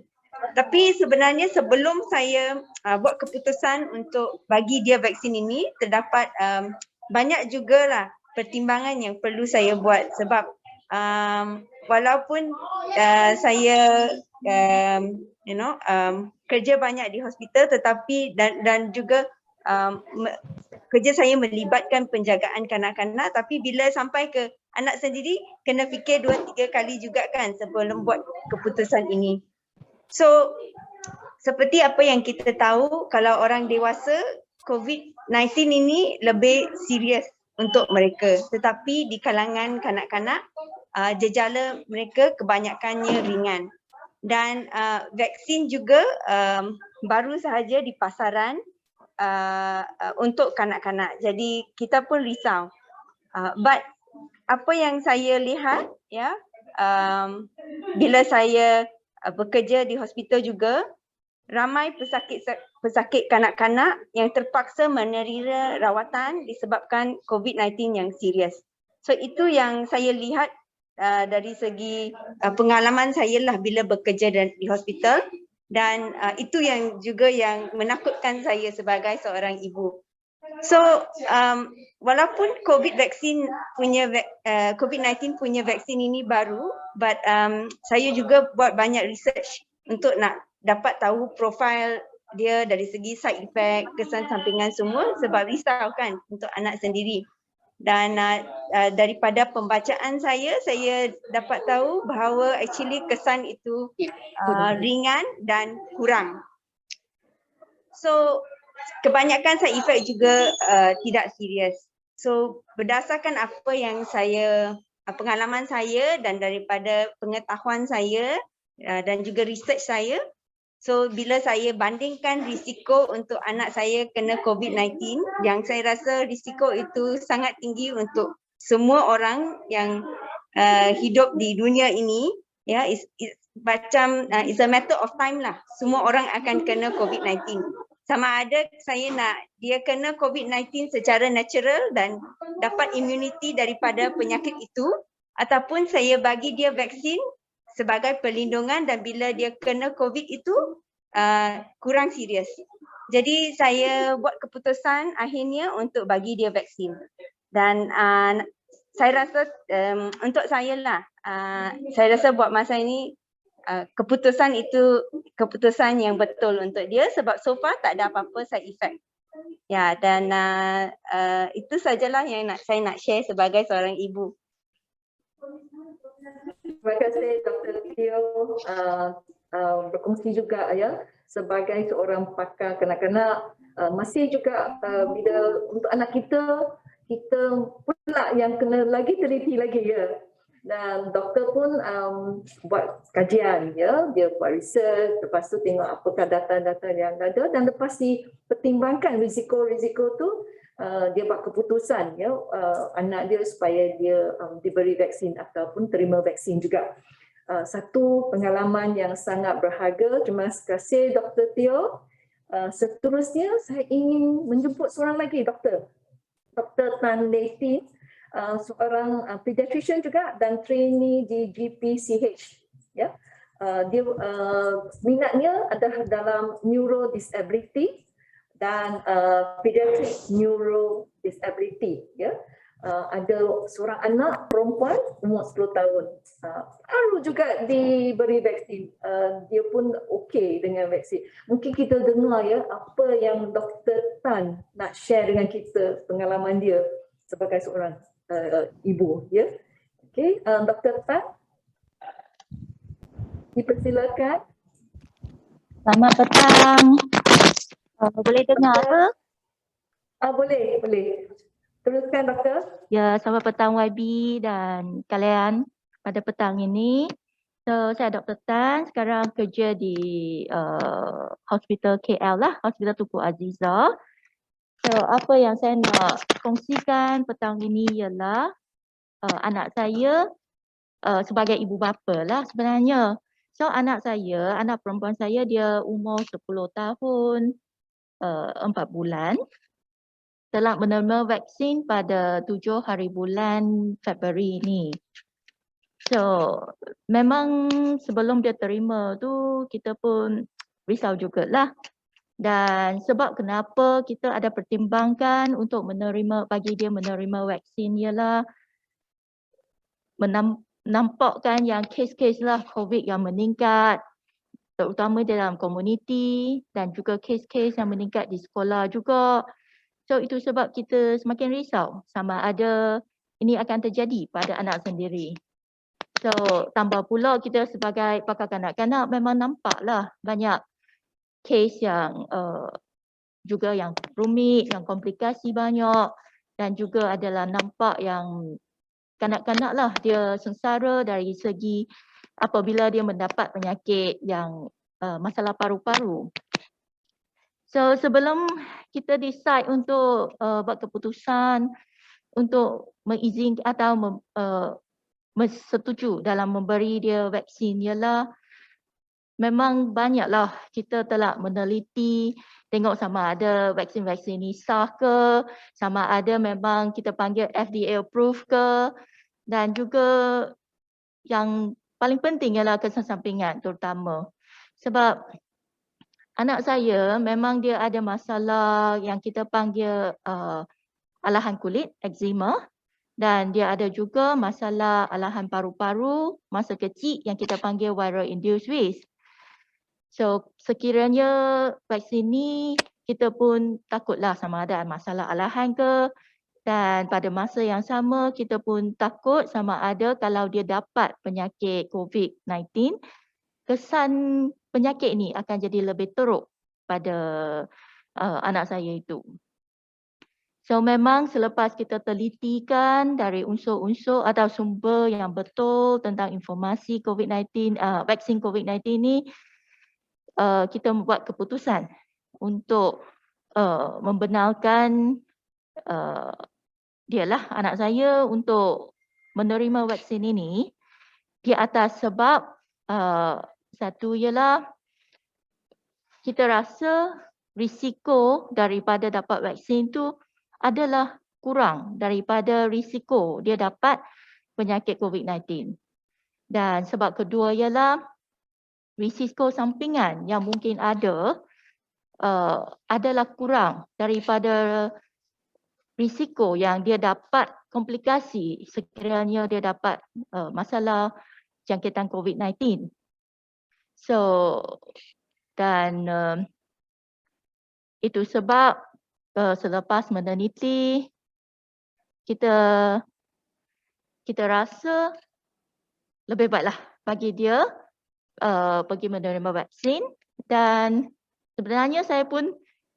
Tapi sebenarnya sebelum saya buat keputusan untuk bagi dia vaksin ini, terdapat banyak jugalah pertimbangan yang perlu saya buat sebab walaupun saya kerja banyak di hospital, tetapi dan juga kerja saya melibatkan penjagaan kanak-kanak, tapi bila sampai ke anak sendiri kena fikir 2-3 kali juga kan sebelum buat keputusan ini. So seperti apa yang kita tahu, kalau orang dewasa COVID-19 ini lebih serius untuk mereka, tetapi di kalangan kanak-kanak gejala mereka kebanyakannya ringan. Dan vaksin juga baru sahaja di pasaran untuk kanak-kanak. Jadi kita pun risau. But apa yang saya lihat ya, bila saya bekerja di hospital juga, ramai pesakit kanak-kanak yang terpaksa menerima rawatan disebabkan COVID-19 yang serius. So itu yang saya lihat dari segi pengalaman saya lah bila bekerja di hospital, dan itu yang juga yang menakutkan saya sebagai seorang ibu. So walaupun COVID-19 punya vaksin ini baru, but saya juga buat banyak research untuk nak dapat tahu profil dia dari segi side effect, kesan sampingan semua, sebab risau kan untuk anak sendiri. Dan daripada pembacaan saya dapat tahu bahawa actually kesan itu ringan dan kurang. So kebanyakan side effect juga tidak serius. So berdasarkan apa yang saya pengalaman saya dan daripada pengetahuan saya dan juga research saya. So bila saya bandingkan risiko untuk anak saya kena COVID-19, yang saya rasa risiko itu sangat tinggi untuk semua orang yang hidup di dunia ini, ya, it's a matter of time lah. Semua orang akan kena COVID-19. Sama ada saya nak dia kena COVID-19 secara natural dan dapat immunity daripada penyakit itu, ataupun saya bagi dia vaksin sebagai perlindungan dan bila dia kena COVID itu kurang serius. Jadi saya buat keputusan akhirnya untuk bagi dia vaksin. Dan saya rasa untuk saya lah, saya rasa buat masa ini keputusan itu keputusan yang betul untuk dia sebab so far tak ada apa-apa side effect. Ya, dan itu sajalah yang saya nak share sebagai seorang ibu. Terima kasih Dr. Teo berkongsi juga ya sebagai seorang pakar kanak-kanak, masih juga bila untuk anak kita pula yang kena lagi teliti lagi ya. Dan doktor pun buat kajian ya, dia buat research, lepas tu tengok apakah data-data yang ada dan lepas dipertimbangkan risiko-risiko tu dia buat keputusan ya anak dia supaya dia diberi vaksin ataupun terima vaksin juga. Satu pengalaman yang sangat berharga. Terima kasih Dr. Teo. Seterusnya saya ingin menjemput seorang lagi doktor. Dr. Tan Lei, seorang pediatrician juga dan trainee di GPCH. Ya. Dia minatnya adalah dalam neurodisability dan pediatric neurodisability. Ya. Ada seorang anak perempuan umur 10 tahun. Baru juga diberi vaksin. Dia pun okey dengan vaksin. Mungkin kita dengar ya apa yang Dr. Tan nak share dengan kita pengalaman dia sebagai seorang ibu ya. Okey, Dr. Tan dipersilakan. Selamat petang. Boleh dengar apa? Boleh. Teruskan doktor. Ya, selamat petang YB dan kalian pada petang ini. So, saya Dr. Tan, sekarang kerja di Hospital KL lah, Hospital Tunku Azizah. So, apa yang saya nak kongsikan petang ini ialah anak saya sebagai ibu bapa lah sebenarnya. So, anak saya, anak perempuan saya dia umur 10 tahun, 4 bulan. Telah menerima vaksin pada 7 hari bulan Februari ini. So, memang sebelum dia terima tu kita pun risau jugalah. Dan sebab kenapa kita ada pertimbangkan untuk bagi dia menerima vaksin ialah menampakkan yang kes-kes lah COVID yang meningkat terutama dalam komuniti dan juga kes-kes yang meningkat di sekolah juga. So itu sebab kita semakin risau sama ada ini akan terjadi pada anak sendiri. So tambah pula kita sebagai pakar kanak-kanak memang nampaklah banyak kes yang juga yang rumit, yang komplikasi banyak dan juga adalah nampak yang kanak-kanak lah dia sengsara dari segi apabila dia mendapat penyakit yang masalah paru-paru. So sebelum kita decide untuk buat keputusan untuk mengizinkan atau setuju dalam memberi dia vaksin ialah memang banyaklah kita telah meneliti tengok sama ada vaksin-vaksin ini sah ke, sama ada memang kita panggil FDA approved ke dan juga yang paling penting ialah kesan sampingan terutama sebab anak saya memang dia ada masalah yang kita panggil alahan kulit, eczema dan dia ada juga masalah alahan paru-paru masa kecil yang kita panggil viral induced wasting. So sekiranya vaksin ni kita pun takutlah sama ada masalah alahan ke dan pada masa yang sama kita pun takut sama ada kalau dia dapat penyakit COVID-19 kesan penyakit ni akan jadi lebih teruk pada anak saya itu. So memang selepas kita telitikan dari unsur-unsur atau sumber yang betul tentang informasi COVID-19, vaksin COVID-19 ni, kita membuat keputusan untuk membenarkan dialah anak saya untuk menerima vaksin ini di atas sebab satu ialah kita rasa risiko daripada dapat vaksin tu adalah kurang daripada risiko dia dapat penyakit COVID-19. Dan sebab kedua ialah risiko sampingan yang mungkin ada adalah kurang daripada risiko yang dia dapat komplikasi sekiranya dia dapat masalah jangkitan COVID-19. So, dan itu sebab selepas meneliti kita rasa lebih baiklah bagi dia pergi menerima vaksin. Dan sebenarnya saya pun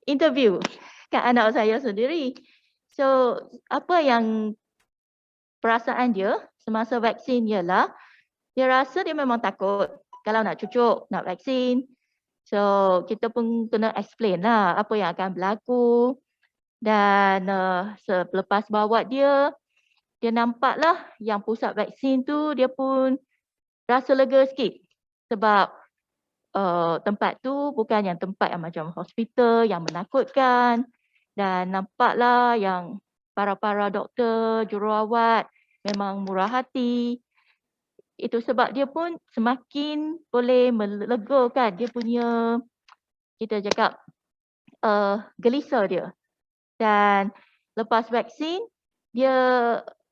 interview kat anak saya sendiri. So apa yang perasaan dia semasa vaksin ialah dia rasa dia memang takut kalau nak cucuk, nak vaksin. So kita pun kena explain lah apa yang akan berlaku. Dan selepas bawa dia nampaklah yang pusat vaksin tu dia pun rasa lega sikit. Sebab tempat tu bukan yang tempat yang macam hospital yang menakutkan. Dan nampaklah yang para doktor, jururawat memang murah hati. Itu sebab dia pun semakin boleh melegakan dia punya, kita cakap, gelisah dia. Dan lepas vaksin, dia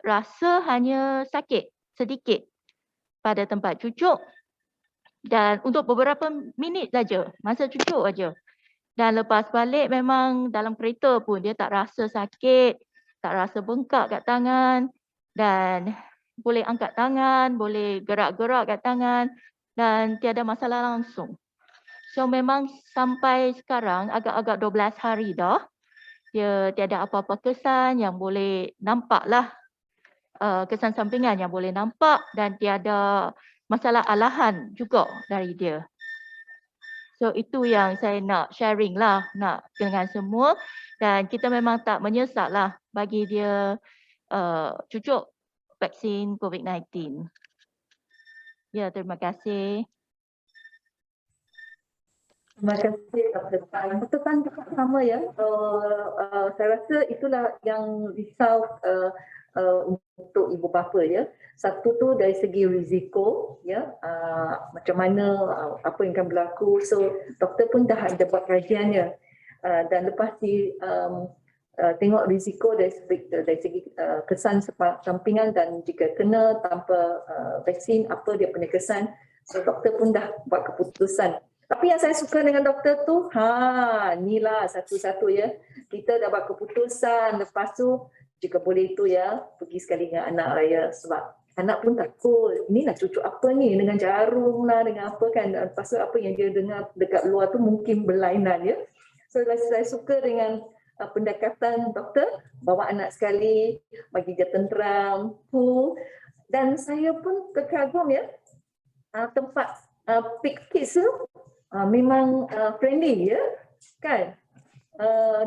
rasa hanya sakit sedikit pada tempat cucuk dan untuk beberapa minit saja, masa cucuk aja. Dan lepas balik memang dalam kereta pun dia tak rasa sakit, tak rasa bengkak kat tangan dan boleh angkat tangan, boleh gerak-gerak kat tangan dan tiada masalah langsung. So memang sampai sekarang agak-agak 12 hari dah, dia tiada apa-apa kesan yang boleh nampak lah, kesan sampingan yang boleh nampak dan tiada masalah alahan juga dari dia. So itu yang saya nak sharing lah, nak dengan semua dan kita memang tak menyesak lah bagi dia cucuk vaksin COVID-19. Ya, terima kasih. Terima kasih Dr. Tan. Dr. Tan juga sama ya. Saya rasa itulah yang risau untuk ibu bapa ya. Satu tu dari segi risiko ya, macam mana apa yang akan berlaku. So doktor pun dah ada buat kajiannya dan lepas tengok risiko dari segi kesan sampingan dan jika kena tanpa vaksin apa dia punya kesan. So doktor pun dah buat keputusan. Tapi yang saya suka dengan doktor tu, inilah satu-satu ya. Kita dah buat keputusan, lepas tu jika boleh itu ya, pergi sekali dengan anak raya sebab anak pun takut. Ini nak cucuk apa ni dengan jarum lah, dengan apa kan. Lepas tu apa yang dia dengar dekat luar tu mungkin berlainan ya. So saya suka dengan pendekatan doktor, bawa anak sekali, bagi dia tenteram, dan saya pun terkagum ya, tempat Pick Kids tu memang friendly ya, kan?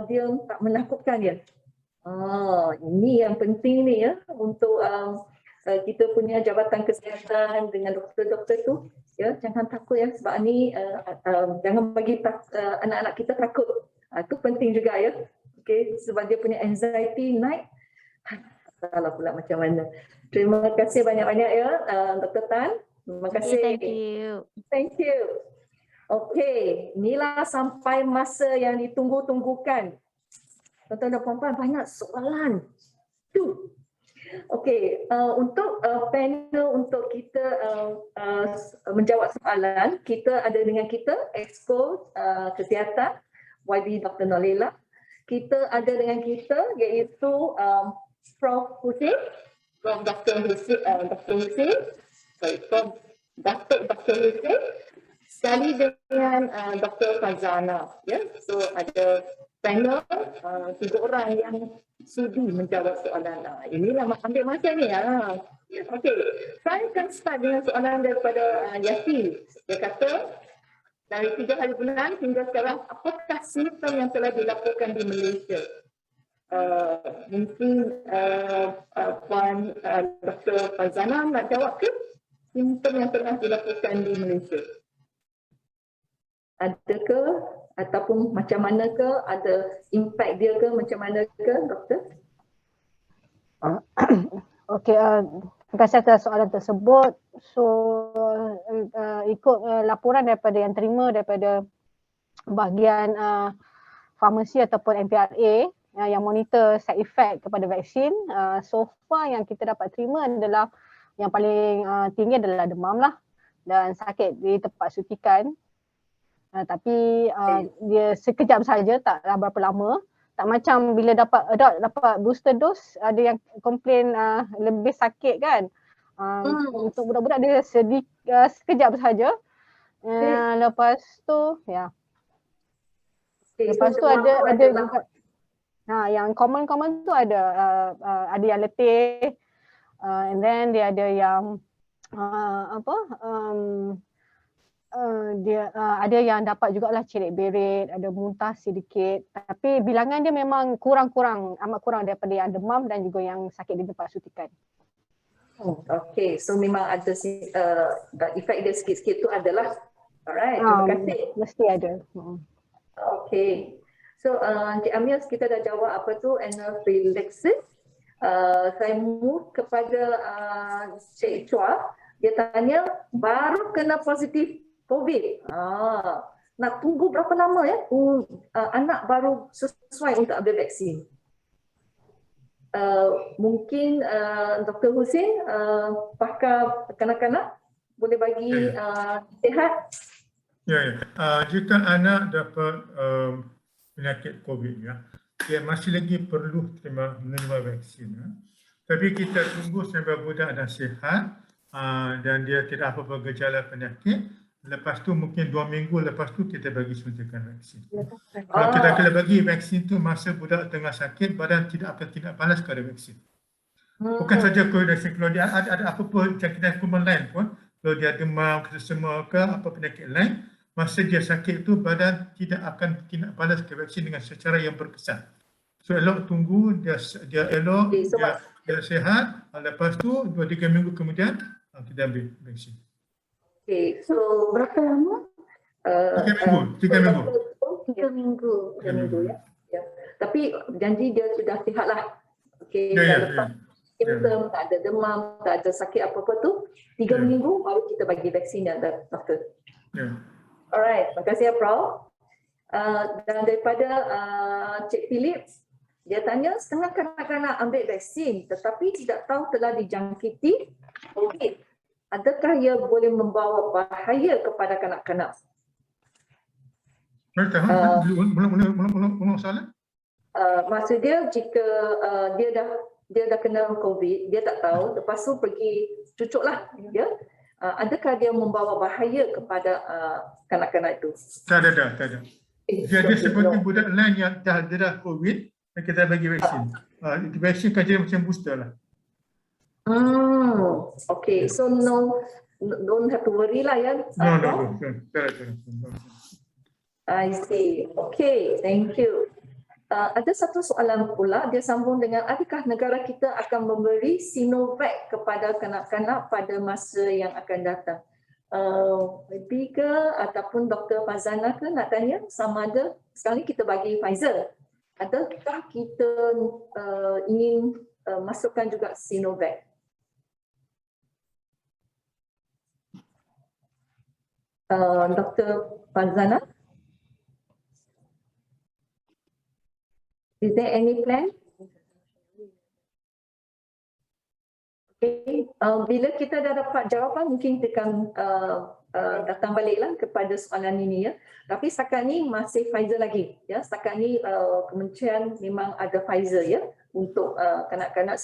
Dia tak menakutkan ya. Ini yang penting ni ya untuk kita punya jabatan kesihatan dengan doktor-doktor tu ya, jangan takut ya sebab ni jangan bagi anak-anak kita takut. Itu penting juga ya. Okey, sebab dia punya anxiety naik. Salah pula macam mana. Terima kasih banyak-banyak ya Dr. Tan. Terima kasih. Thank you. Thank you. Okey, inilah sampai masa yang ditunggu-tunggukan. Tuan-tuan dan puan-puan, banyak soalan. Okey, untuk panel untuk kita menjawab soalan, kita ada dengan kita Exco Kesihatan YB Dr. Nolela. Kita ada dengan kita iaitu Prof. Hussein, Prof. Dr. Hussein, Prof. Dr. Hussein, sekali dengan Dr. Fazana. Ya, so ada panel 3 orang yang sudi menjawab soalan. Inilah ambil masa ni. Okey, saya akan start dengan soalan daripada Yati. Dia kata, dari 3 hari bulan hingga sekarang, apakah simptom yang telah dilaporkan di Malaysia? Mungkin Puan Dr. Fazana nak jawab ke? Simptom yang telah dilaporkan di Malaysia. Ada ke? Ataupun macam mana ke? Ada impact dia ke? Macam mana ke, Doktor? Okey, terima kasih atas soalan tersebut. So, ikut laporan daripada yang terima daripada bahagian farmasi ataupun MPRA yang monitor side effect kepada vaksin, so far yang kita dapat terima adalah yang paling tinggi adalah demam lah dan sakit di tempat suntikan. Tapi dia sekejap saja, taklah berapa lama. Tak macam bila dapat booster dose, ada yang komplain lebih sakit kan. Untuk budak-budak dia sekejap saja. Lepas tu ya. Lepas tu ada juga yang common tu ada yang letih, and then dia ada yang ada yang dapat jugalah cerit berit, ada muntah sedikit, tapi bilangan dia memang amat kurang daripada yang demam dan juga yang sakit di tempat suntikan. Okey, so memang ada efek dia sikit-sikit tu adalah. Alright, terima kasih. Mesti ada. Okey. So Encik Amir, kita dah jawab apa tu anaphylaxis. Saya move kepada Cik Chua. Dia tanya baru kena positif COVID. Nak tunggu berapa lama ya? Anak baru sesuai untuk ambil vaksin. Mungkin Dr. Hussein, pakar kanak-kanak, boleh bagi nasihat? Ya. Jika anak dapat penyakit COVID, ya, dia masih lagi perlu menerima vaksin. Ya. Tapi kita tunggu sampai budak dah sihat dan dia tidak apa-apa gejala penyakit. Lepas tu mungkin 2 minggu lepas tu kita bagi suntikan vaksin. Kalau kita kena bagi vaksin tu masa budak tengah sakit, badan tidak panas kepada vaksin. Bukan saja COVID-19, kalau dia ada apa-apa jangkitan kuman lain pun, kalau dia demam, semua ke apa penyakit lain, masa dia sakit tu badan tidak panas ke vaksin dengan secara yang berkesan. So elok tunggu dia elok, dia sihat, lepas tu 2-3 minggu kemudian kita ambil vaksin. Okay, so berapa lama? 3 minggu. 3 minggu ya. Tapi janji dia sudah sihat lah. Okay, lepas simptom, tak ada demam, tak ada sakit apa-apa tu, 3 minggu baru kita bagi vaksin ya, doktor. Alright, terima kasih ya Prof. Dan daripada Cik Philip, dia tanya setengah kanak-kanak ambil vaksin tetapi tidak tahu telah dijangkiti COVID. Adakah ia boleh membawa bahaya kepada kanak-kanak? Maksud dia jika dia dah kena COVID, dia tak tahu, lepas tu pergi cucuk lah, ya. Adakah dia membawa bahaya kepada kanak-kanak itu? Tak ada. Dia seperti budak lain yang dah COVID, kita bagi vaksin. Vaksin kan jadi macam booster lah. Okay, so don't have to worry lah ya. No. I see. Okay, thank you. Ada satu soalan pula, dia sambung dengan adakah negara kita akan memberi Sinovac kepada kanak-kanak pada masa yang akan datang? Maybe ke ataupun Dr. Fazana ke nak tanya sama ada sekarang ni kita bagi Pfizer. Adakah kita ingin masukkan juga Sinovac? Dr. Fazana? Is there any plan? Okay. Bila kita dah dapat jawapan, mungkin kita akan datang baliklah kepada soalan ini ya. Tapi setakat ni masih Pfizer lagi ya. Setakat ni kementerian memang ada Pfizer ya untuk kanak-kanak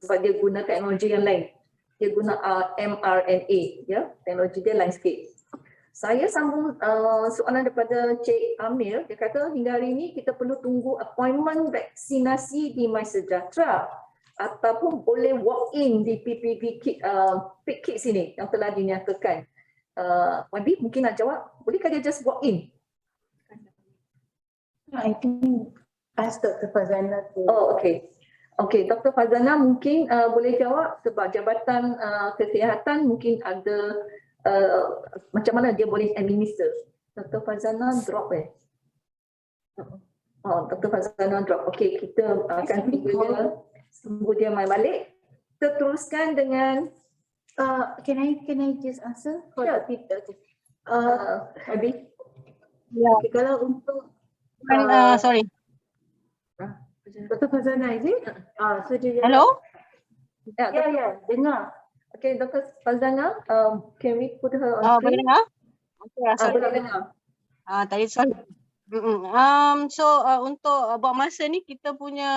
sebab dia guna teknologi yang lain. Dia guna mRNA ya, teknologi dia lain sikit. Saya sambung soalan daripada Cik Amir. Dia kata hingga hari ini kita perlu tunggu appointment vaksinasi di MySejahtera ataupun boleh walk in di PPV kit, PIK kit sini yang telah dinyatakan. Wadi mungkin nak jawab, bolehkah dia just walk in? I think ask Dr. Fazana tu. Oh, okay. Okey, Dr. Fazana mungkin boleh jawab sebab Jabatan Kesihatan mungkin ada macam mana dia boleh administer. Dr. Fazana drop Oh, Dr. Fazana drop. Okey, kita akan tunggu dia mai balik. Kita teruskan dengan Can I just answer? Sure. Abi. Okay, kalau untuk Sorry. Dr. Fazana, is it? So dia Hello? Ya, dengar. Okay, Dr. Fazana, can we put her on Boleh screen? dengar? Okay, sorry. Boleh dengar. Tadi sorry. So untuk buat masa ni kita punya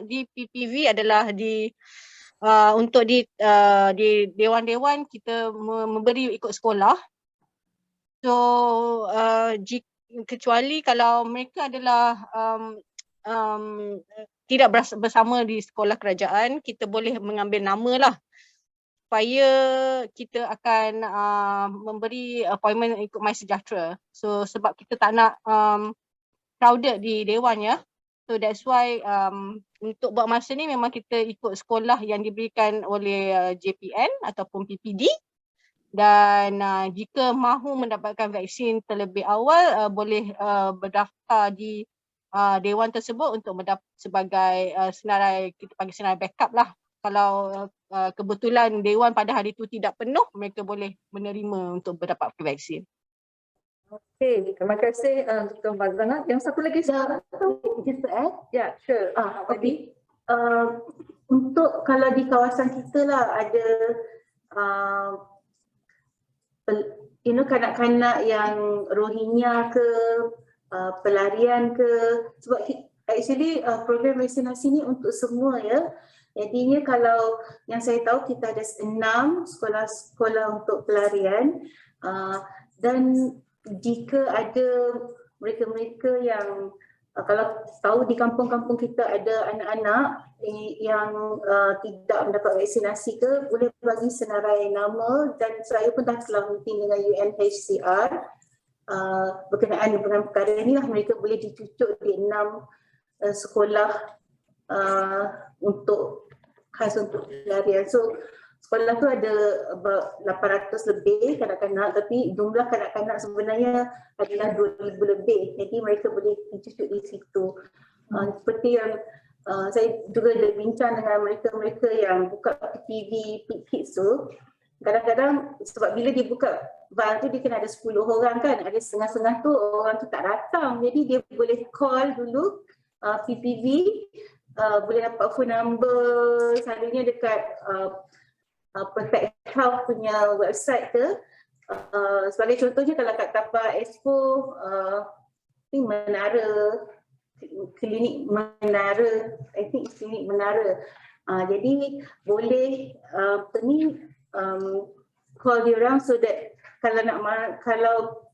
di PPV adalah untuk di dewan-dewan kita memberi ikut sekolah. So kecuali kalau mereka adalah tidak bersama di sekolah kerajaan, kita boleh mengambil nama lah supaya kita akan memberi appointment ikut MySejahtera. So sebab kita tak nak crowded di dewan ya. So that's why untuk buat masa ni memang kita ikut sekolah yang diberikan oleh JPN ataupun PPD. Dan jika mahu mendapatkan vaksin terlebih awal boleh berdaftar di dewan tersebut untuk sebagai senarai, kita panggil senarai backup lah. Kalau kebetulan dewan pada hari itu tidak penuh, mereka boleh menerima untuk mendapatkan vaksin. Okay, terima kasih Dr. Fazana. Yang satu lagi soalan. Just to add. Ya, sure. Okay. Untuk kalau di kawasan kita lah ada kanak-kanak yang Rohingya ke, pelarian ke, sebab actually program vaksinasi ni untuk semua ya. Jadinya kalau yang saya tahu kita ada 6 sekolah-sekolah untuk pelarian dan jika ada mereka-mereka yang kalau tahu di kampung-kampung kita ada anak-anak yang tidak mendapat vaksinasi ke, boleh bagi senarai nama dan saya pun dah telah meeting dengan UNHCR berkenaan dengan perkara ini lah. Mereka boleh dicucuk di 6 sekolah untuk khas untuk pelarian. So sekolah tu ada about 800 lebih kanak-kanak, tapi jumlah kanak-kanak sebenarnya adalah 2,000 lebih. Jadi mereka boleh dicucuk di situ. Seperti yang saya juga ada bincang dengan mereka-mereka yang buka PPV PIK Kids tu, kadang-kadang sebab bila dia buka val tu dia kena ada 10 orang kan, ada setengah-setengah tu orang tu tak datang. Jadi dia boleh call dulu PPV, boleh dapat phone number selalunya dekat Protect Health punya website ke. Sebagai contohnya kalau kat Tapah Expo Menara, klinik Menara, I think klinik Menara. Jadi boleh call dia orang so that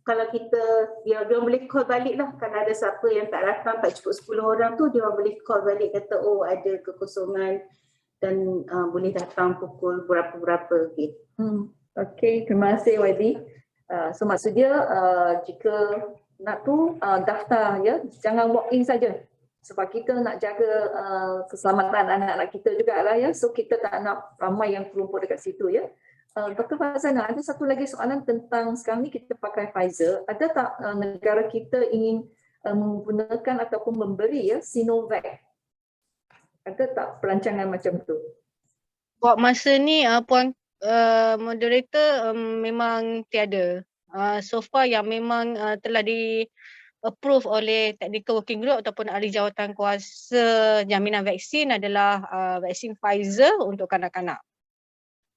kalau kita dia boleh call balik lah kalau ada siapa yang tak datang, tak cukup 10 orang tu, dia boleh call balik kata oh ada kekosongan dan boleh datang pukul berapa-berapa gitu. Okey, terima kasih Wadi. So maksud dia jika nak tu daftar ya, jangan walk in saja. Sebab kita nak jaga keselamatan anak-anak kita jugalah ya. So kita tak nak ramai yang terlumpur dekat situ ya. Dr. Fazana, ada satu lagi soalan tentang sekarang ni kita pakai Pfizer. Ada tak negara kita ingin menggunakan ataupun memberi ya Sinovac? Ada tak perancangan macam tu? Buat masa ni Puan moderator memang tiada. So far yang memang telah di approve oleh Technical Working Group ataupun ahli jawatan kuasa jaminan vaksin adalah vaksin Pfizer untuk kanak-kanak.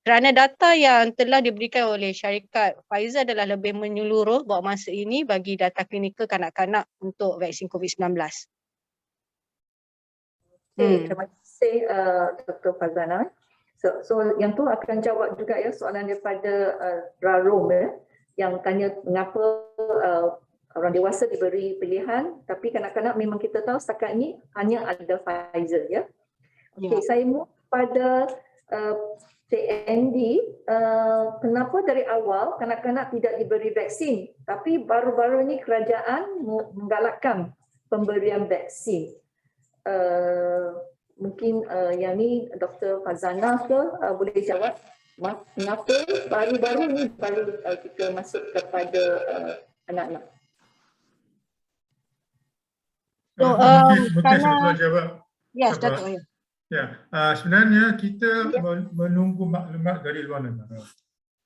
Kerana data yang telah diberikan oleh syarikat Pfizer adalah lebih menyeluruh buat masa ini bagi data klinikal kanak-kanak untuk vaksin COVID-19. Terima kasih Dr. Fazana. So yang tu akan jawab juga ya soalan daripada Rarom ya. yang tanya mengapa orang dewasa diberi pilihan, tapi kanak-kanak memang kita tahu setakat ini hanya ada Pfizer, ya. Okey, saya move pada Cik Andy, kenapa dari awal kanak-kanak tidak diberi vaksin, tapi baru-baru ini kerajaan menggalakkan pemberian vaksin. Mungkin yang ni Dr. Fazana ke boleh jawab mengapa baru-baru ni baru kita masuk kepada anak-anak. So, Mungkin saya kerana boleh jawab. yes, Apa? Datuk. Ya, sebenarnya kita menunggu maklumat dari luar negara.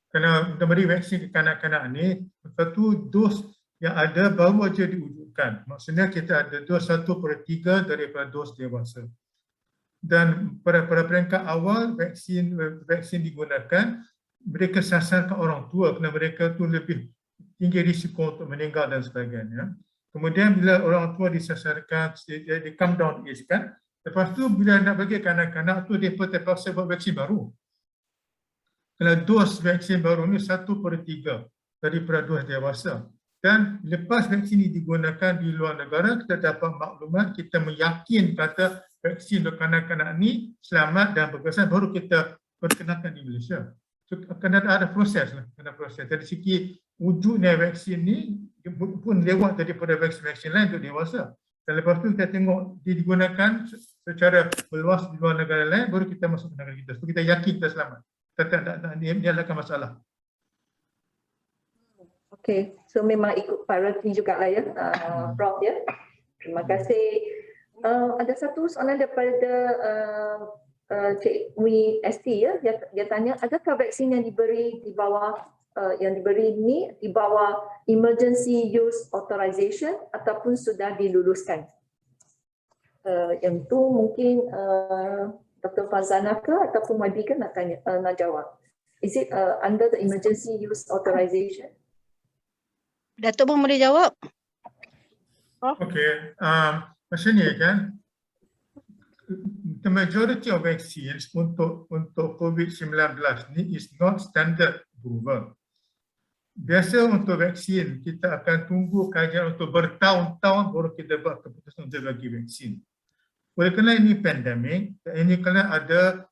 Kerana untuk beri vaksin ke kanak-kanak ni, satu dos yang ada baru saja diwujudkan. Maksudnya kita ada dos 1/3 daripada dos dewasa. Dan pada peringkat awal vaksin digunakan, mereka sasarkan orang tua kerana mereka tu lebih tinggi risiko untuk meninggal dan sebagainya. Kemudian bila orang tua disasarkan, di come down age kan, lepas tu bila nak bagi kanak-kanak tu dia terpaksa buat vaksin baru. Kerana dos vaksin baru ni 1/3 daripada dos dewasa. Dan lepas vaksin ini digunakan di luar negara, kita dapat maklumat, kita meyakin kata vaksin untuk kanak-kanak ni selamat dan berkesan, baru kita perkenalkan di Malaysia. So, kena ada proses lah, kena proses. Dari segi wujudnya vaksin ni pun lewat daripada vaksin-vaksin lain untuk dewasa. Dan lepas tu kita tengok dia digunakan secara meluas di luar negara lain, baru kita masuk ke negara kita. So kita yakin kita selamat. Kita tak diadakan masalah. Okey, so memang ikut priority jugalah ya, Prof ya. Terima kasih. Ada satu soalan daripada Cik Wi ST ya, dia tanya adakah vaksin yang diberi di bawah ini di bawah emergency use authorization ataupun sudah diluluskan? Yang tu mungkin Dr. Fazana ke ataupun Wadi ke nak jawab. Is it under the emergency use authorization? Datuk pun boleh jawab. Okey, macam ni kan, the majority of vaccines untuk COVID-19 ni is not standard approval. Biasa untuk vaksin, kita akan tunggu kajian untuk bertahun-tahun baru kita buat keputusan untuk bagi vaksin. Oleh kerana ini pandemik, ini kerana ada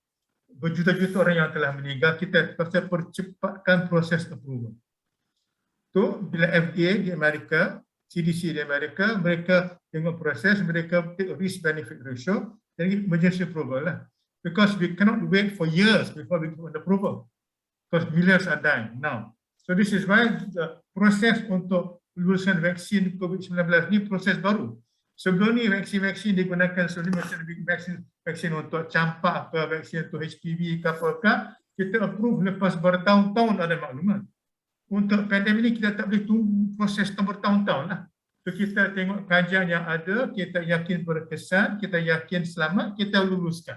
berjuta-juta orang yang telah meninggal, kita terpaksa percepatkan proses approval. Tu bila FDA di Amerika, CDC di Amerika, mereka tengok proses, mereka take risk benefit ratio, jadi emergency approval lah. Because we cannot wait for years before we get approval. Because millions are dying now. So this is why the proses untuk lulusan vaksin COVID-19 ni proses baru. Sebelum ni vaksin-vaksin digunakan sebelum macam vaksin untuk campak ke, vaksin untuk HPV ke apa, kita approve lepas bertahun-tahun ada maklumat. Untuk pandemik ni kita tak boleh tunggu proses bertahun-tahun lah. So kita tengok kajian yang ada, kita yakin berkesan, kita yakin selamat, kita luluskan.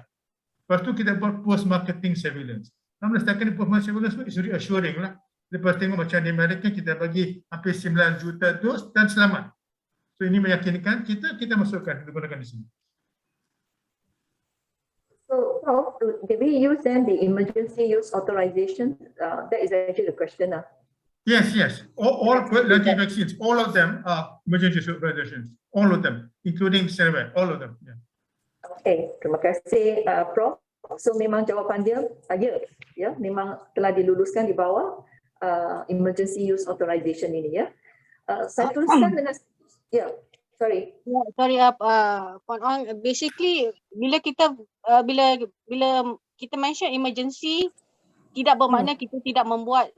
Lepas tu kita buat post-marketing surveillance. Namun setakat ni post-marketing surveillance is reassuring lah. Lepas tengok macam di Amerika kita bagi hampir 9 juta dos dan selamat. So ini meyakinkan kita masukkan, kita gunakan di sini. So, did we use then the emergency use authorization? That is actually the question. Yes. All COVID-19 vaccines, all of them are emergency use authorizations. All of them, including Sinovac, all of them. Yeah. Okay, terima kasih Prof. So memang jawapan dia ya, memang telah diluluskan di bawah emergency use authorization ini ya. Saya tuliskan dengan sorry. Puan Ong, basically bila kita mention emergency, tidak bermakna kita tidak membuat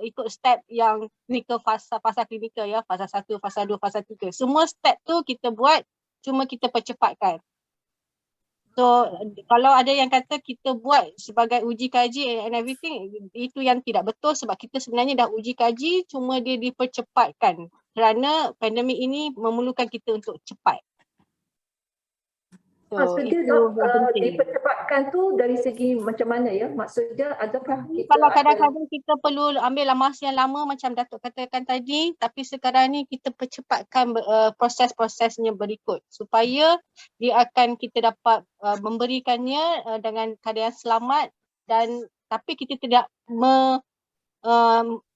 ikut step yang clinical fasa klinikal ya, fasa 1, fasa 2, fasa 3. Semua step tu kita buat, cuma kita percepatkan. So kalau ada yang kata kita buat sebagai uji kaji and everything, itu yang tidak betul sebab kita sebenarnya dah uji kaji, cuma dia dipercepatkan kerana pandemik ini memerlukan kita untuk cepat. So, maksudnya dipercepatkan tu dari segi macam mana ya? Maksudnya adakah kita kalau kadang-kadang kita perlu ambil masa yang lama macam Datuk katakan tadi, tapi sekarang ni kita percepatkan proses-prosesnya berikut supaya dia akan kita dapat memberikannya dengan keadaan selamat, dan tapi kita tidak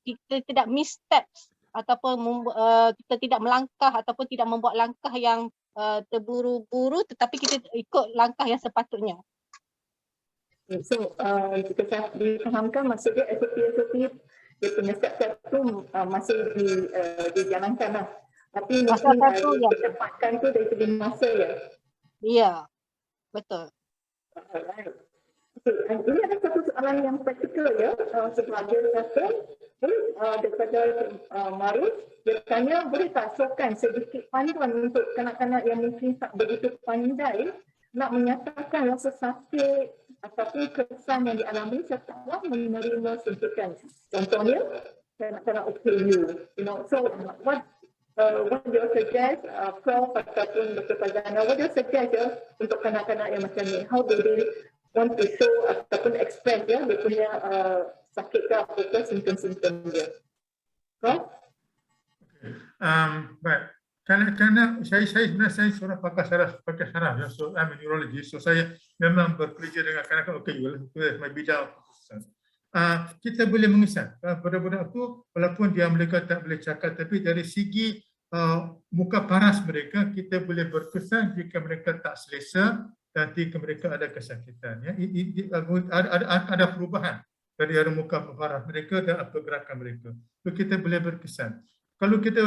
kita tidak miss steps ataupun kita tidak melangkah ataupun tidak membuat langkah yang terburu-buru, tetapi kita ikut langkah yang sepatutnya. So, jika saya difahamkan maksudnya SOP dia punya step-step tu masih dijalankan lah. Tapi mungkin ditempatkan tu dari segi masa ya. Ya, betul. Alright. Okay. Ini ada satu soalan yang praktikal ya. Sebagai kata daripada Maruf, dia tanya boleh tak showkan sedikit panduan untuk kanak-kanak yang mungkin tak begitu pandai nak menyatakan rasa sakit ataupun kesan yang dialami setelah menerima suntikan. Contohnya, kanak-kanak OKU. So what do you suggest, Prof ataupun Dr. Fazana, what do you suggest untuk kanak-kanak yang macam ni? How do they want to show ataupun express dia punya sakit ke apa ke simptom-simptom dia? Prof? Baik. Kerana saya sebenarnya seorang pakar saraf ya, so I'm a neurologist, so saya memang bekerja dengan kanak-kanak OKU, my bidang. Kita boleh mengesan budak-budak tu walaupun mereka tak boleh cakap, tapi dari segi muka paras mereka kita boleh berkesan jika mereka tak selesa dan jika mereka ada kesakitan. Ya. Ada perubahan dari muka paras mereka dan apa gerakan mereka. So kita boleh berkesan. Kalau kita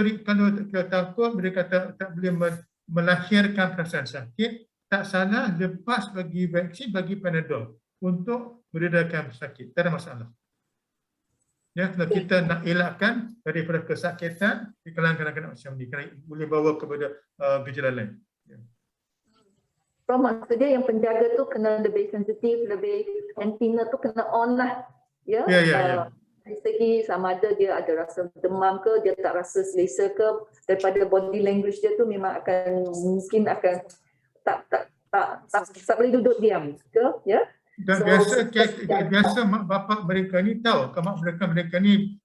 takut mereka tak boleh melahirkan perasaan sakit, tak salah lepas bagi vaksin, bagi Panadol untuk meredakan sakit, tak ada masalah. Ya, kalau kita nak elakkan daripada kesakitan di kalangan kanak-kanak macam ni, kerana boleh bawa kepada gejala lain. Ya. Prof, maksudnya yang penjaga tu kena lebih sensitif, lebih antenna tu kena on lah. Ya. Dari segi sama ada dia ada rasa demam ke, dia tak rasa selesa ke, daripada body language dia tu memang mungkin akan tak boleh duduk diam ke, ya. Dan biasa mak bapak mereka ni tahu, mak mereka ni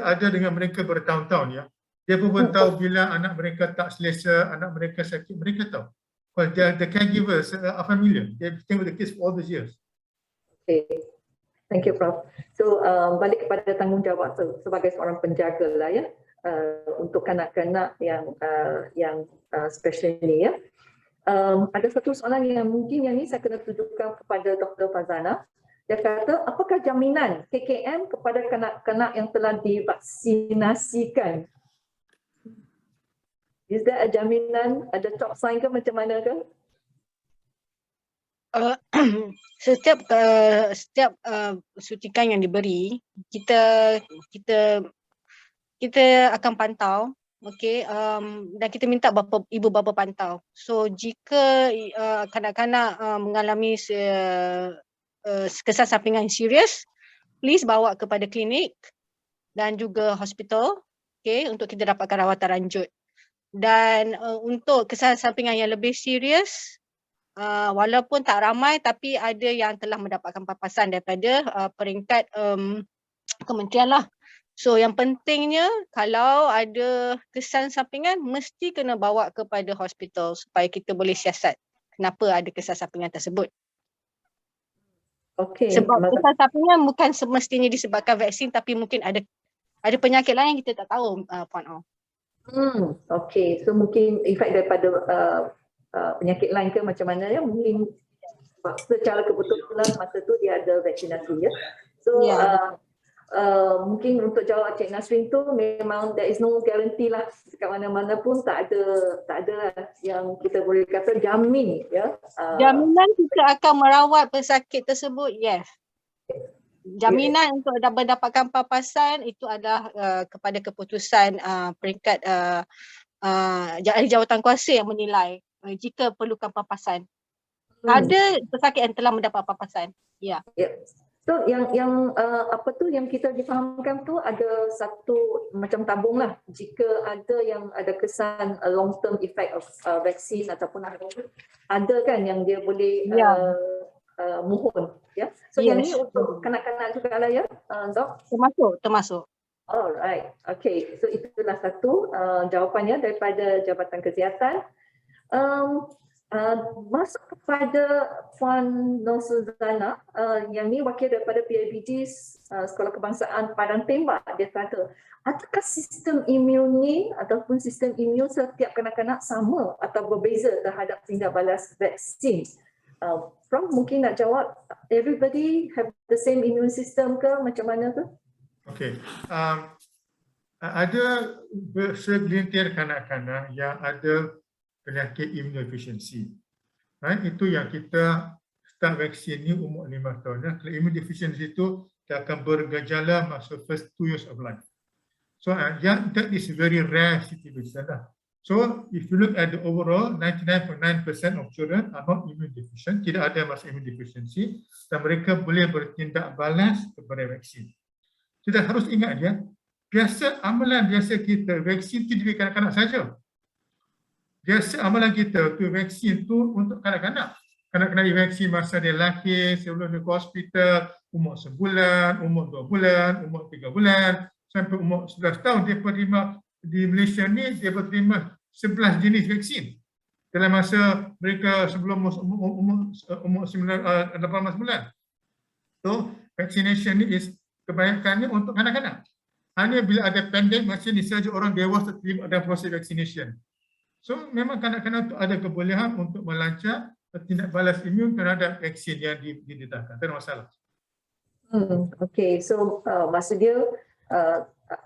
ada dengan mereka bertahun-tahun ya. Dia pun tahu bila anak mereka tak selesa, anak mereka sakit, mereka tahu. Well, the caregivers are familiar. They've been with the kids for all these years. Okay. Thank you, Prof. So, balik kepada tanggungjawab sebagai seorang penjaga lah ya, untuk kanak-kanak yang special ni ya. Ada satu soalan yang mungkin yang ni saya kena tujukan kepada Dr. Fazana. Dia kata, apakah jaminan KKM kepada kanak-kanak yang telah divaksinasikan? Is there a jaminan, ada top sign ke macam mana ke? Setiap suntikan yang diberi, kita akan pantau, okey, dan kita minta ibu bapa pantau. So jika kanak-kanak mengalami kesan sampingan serius, please bawa kepada klinik dan juga hospital, okey, untuk kita dapatkan rawatan lanjut. Dan untuk kesan sampingan yang lebih serius, walaupun tak ramai tapi ada yang telah mendapatkan papasan daripada peringkat kementerian lah. So yang pentingnya kalau ada kesan sampingan mesti kena bawa kepada hospital supaya kita boleh siasat kenapa ada kesan sampingan tersebut. Okay. Sebab kesan sampingan bukan semestinya disebabkan vaksin, tapi mungkin ada penyakit lain yang kita tak tahu, Puan Ong. Okay, so mungkin efek daripada penyakit lain ke macam mana ya, mungkin secara kebetulan masa tu dia ada vaksinasi ya. So mungkin untuk jawab Cik Nasrin tu memang there is no guarantee lah, dekat mana-mana pun tak ada yang kita boleh kata jamin ya. Jaminan kita akan merawat pesakit tersebut, yes. Jaminan untuk mendapatkan papasan itu adalah kepada keputusan peringkat ahli jawatankuasa yang menilai jika perlukan papasan. Ada pesakit yang telah mendapat papasan. Ya. So yang apa tu yang kita difahamkan tu ada satu macam tabung lah. Jika ada yang ada kesan long term effect of vaksin ataupun ada kan yang dia boleh mohon ya. So yang ni untuk kanak-kanak juga lah ya, Dok? Termasuk. Alright. Okay. So itulah satu jawapannya daripada Jabatan Kesihatan. Masuk kepada Puan Nur Suzana, yang ni wakil daripada PIBG Sekolah Kebangsaan Padang Tembak, dia kata, adakah sistem imun ni ataupun sistem imun setiap kanak-kanak sama atau berbeza terhadap tindak balas vaksin? Prof mungkin nak jawab, everybody have the same immune system ke, macam mana tu? Okey. Ada segelintir kanak-kanak yang ada penyakit immunodeficiency. Itu yang kita start vaksin ni umur 5 tahun. Kalau immunodeficiency itu dia akan bergejala masa first 2 years of life. So that is very rare situation. So if you look at the overall, 99.9% of children are not immune deficient, tidak ada masa immune deficiency, dan mereka boleh bertindak balas kepada vaksin. Kita harus ingat ya, amalan biasa kita vaksin itu diberi kanak-kanak saja. Biasa amalan kita tu vaksin tu untuk kanak-kanak. Kanak-kanak divaksin masa dia lahir, sebelum dia ke hospital, umur sebulan, umur 2 bulan, umur 3 bulan, sampai umur 11 tahun dia terima di Malaysia ni, dia berterima 11 jenis vaksin. Dalam masa mereka sebelum umur 18 bulan. So, vaccination ni kebanyakannya untuk kanak-kanak. Hanya bila ada pandemik macam ni saja orang dewasa terlibat dalam proses vaccination. So memang kanak-kanak itu ada kebolehan untuk melancar tindak balas imun terhadap vaksin yang didedahkan. Tak ada masalah. Okay, so maksud dia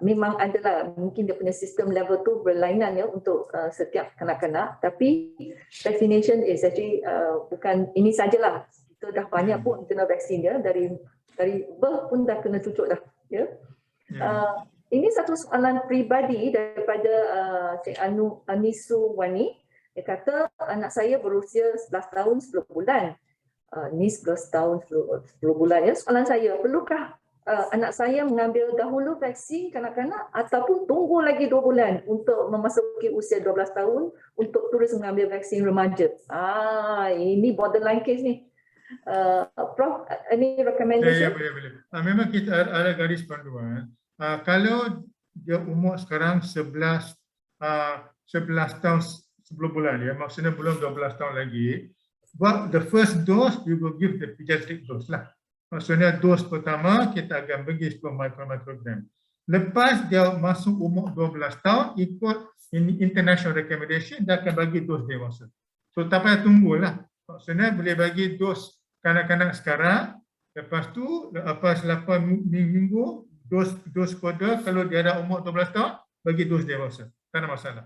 memang adalah mungkin dia punya sistem level tu berlainan ya untuk setiap kanak-kanak, tapi vaccination is actually bukan ini sajalah. Kita dah banyak pun kena vaksin ya, dari birth pun dah kena cucuk dah ya. Ini satu soalan peribadi daripada Cik Anisu Wani. Dia kata anak saya berusia 11 tahun 10 bulan. Ni 11 tahun 10 bulan ya. Soalan saya, perlukah anak saya mengambil dahulu vaksin kanak-kanak ataupun tunggu lagi 2 bulan untuk memasuki usia 12 tahun untuk terus mengambil vaksin remaja? Ini borderline case ni. Prof, any recommendation? Ya, boleh. Memang kita ada garis panduan. Kalau dia umur sekarang 11 tahun 10 bulan ya, maksudnya belum 12 tahun lagi, but the first dose we will give the pediatric dose lah. Maksudnya dos pertama kita akan bagi 10 mikrogram. Lepas dia masuk umur 12 tahun ikut international recommendation dia akan bagi dos dewasa. So tak payah tunggulah. Maksudnya boleh bagi dos kanak-kanak sekarang, lepas tu lepas 8 minggu dos kode, kalau dia ada umur 12 tahun, bagi dos dewasa. Tak ada masalah.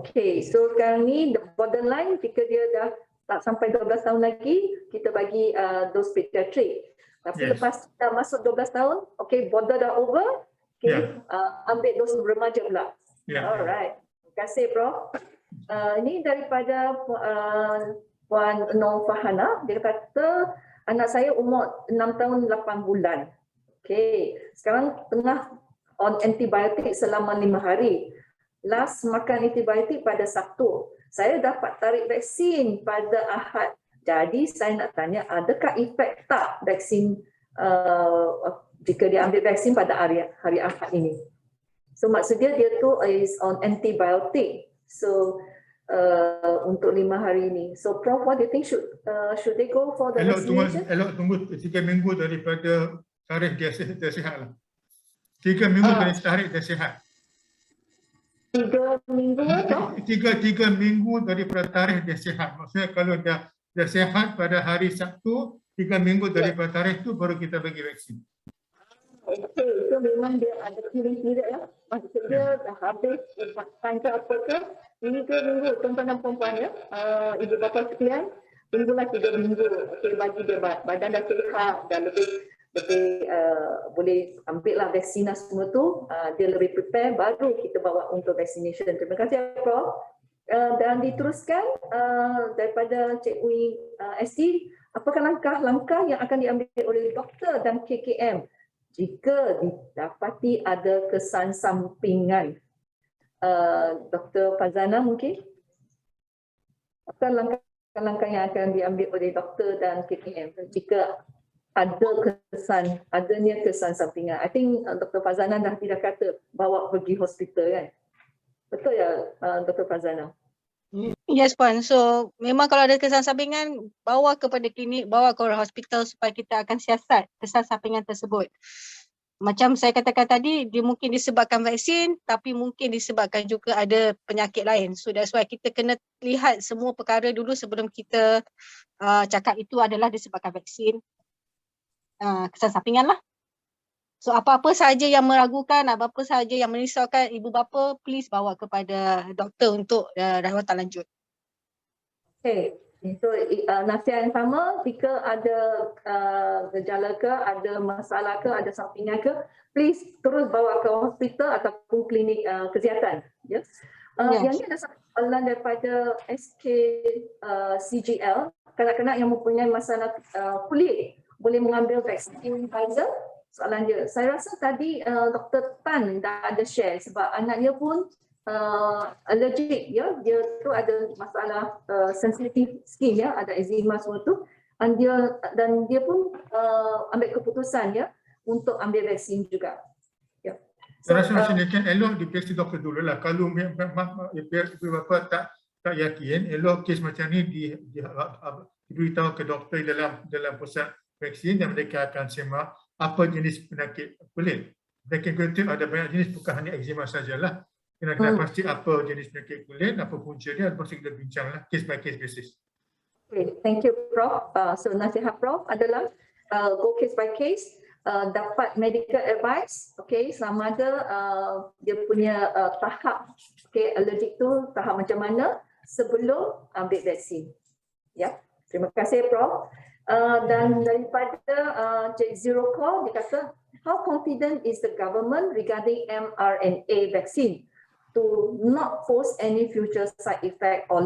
Okay. So sekarang ni borderline jika dia dah tak sampai 12 tahun lagi, kita bagi dos pediatrik. Tapi lepas dah masuk 12 tahun, okay, border dah over, okay, ambil dos remaja pula. Alright. Terima kasih, Prof. Ini daripada Puan Nur Fahana. Dia kata, anak saya umur 6 tahun 8 bulan. Okay, sekarang tengah on antibiotik selama 5 hari. Last makan antibiotik pada Sabtu. Saya dapat tarik vaksin pada Ahad. Jadi saya nak tanya, adakah efek tak vaksin jika dia ambil vaksin pada hari Ahad ini? So maksudnya dia tu is on antibiotik. So untuk 5 hari ini. So Prof, what do you think should they go for the vaccination? Elok tunggu 3 minggu daripada tarikh dia sihat lah. 3 minggu dari tarikh dia sihat. 3 minggu atau? 3 minggu daripada tarikh dia sihat. Maksudnya kalau dia sihat pada hari Sabtu, 3 minggu daripada tarikh tu baru kita bagi vaksin. Okay, so memang dia ada killing period ya. Maksudnya dah habis tangkap apa ke? 3 minggu tuan-tuan dan puan-puan ya. Ibu bapa sekalian, tunggulah 3 minggu. Okay, bagi dia badan dah sihat, dah lebih boleh ambil lah vaksin semua tu, dia lebih prepare, baru kita bawa untuk vaccination. Terima kasih Prof. Dan diteruskan daripada Cikgu ST, apakah langkah-langkah yang akan diambil oleh doktor dan KKM jika didapati ada kesan sampingan? Dr. Fazana mungkin? Apa langkah-langkah yang akan diambil oleh doktor dan KKM jika adanya kesan sampingan? I think Dr. Fazana dah tidak kata bawa pergi hospital kan? Betul ya Dr. Fazana? Yes Puan, so memang kalau ada kesan sampingan bawa kepada klinik, bawa ke hospital supaya kita akan siasat kesan sampingan tersebut. Macam saya katakan tadi, dia mungkin disebabkan vaksin tapi mungkin disebabkan juga ada penyakit lain. So that's why kita kena lihat semua perkara dulu sebelum kita cakap itu adalah disebabkan vaksin. Kesan sampingan lah. So apa-apa sahaja yang meragukan, apa-apa sahaja yang merisaukan ibu bapa, please bawa kepada doktor untuk rawatan lanjut. Okay, so nasihat yang sama, jika ada gejala ke, ada masalah ke, ada sampingan ke, please terus bawa ke hospital ataupun klinik kesihatan. Ya. Yang ini ada soalan daripada SK CGL, kanak-kanak yang mempunyai masalah kulit boleh mengambil vaksin Pfizer? Soalan dia. Saya rasa tadi Dr. Tan dah ada share sebab anaknya pun allergic, ya, dia tu ada masalah sensitive skin, ya, ada eczema semua tu, dan dia pun ambil keputusan, ya, untuk ambil vaksin juga. Ya. Saya rasa macam ni kan elok diperiksa doktor dulu lah. Kalau ibu bapa tak yakin, elok kes macam ni diberitahu ke doktor dalam pusat vaksin dan mereka akan semak apa jenis penyakit kulit. Penyakit kulit itu ada banyak jenis, bukan hanya eczema sajalah. Kena pasti apa jenis penyakit kulit, apa punca dia, pasti kita bincanglah case by case basis. Okay, thank you Prof. So nasihat Prof adalah go case by case, dapat medical advice, okay, sama ada dia punya tahap, okay, allergic tu tahap macam mana sebelum ambil vaksin. Ya, terima kasih Prof. Dan daripada Cik Zero Call, dia kata, how confident is the government regarding mRNA vaccine to not pose any future side effect or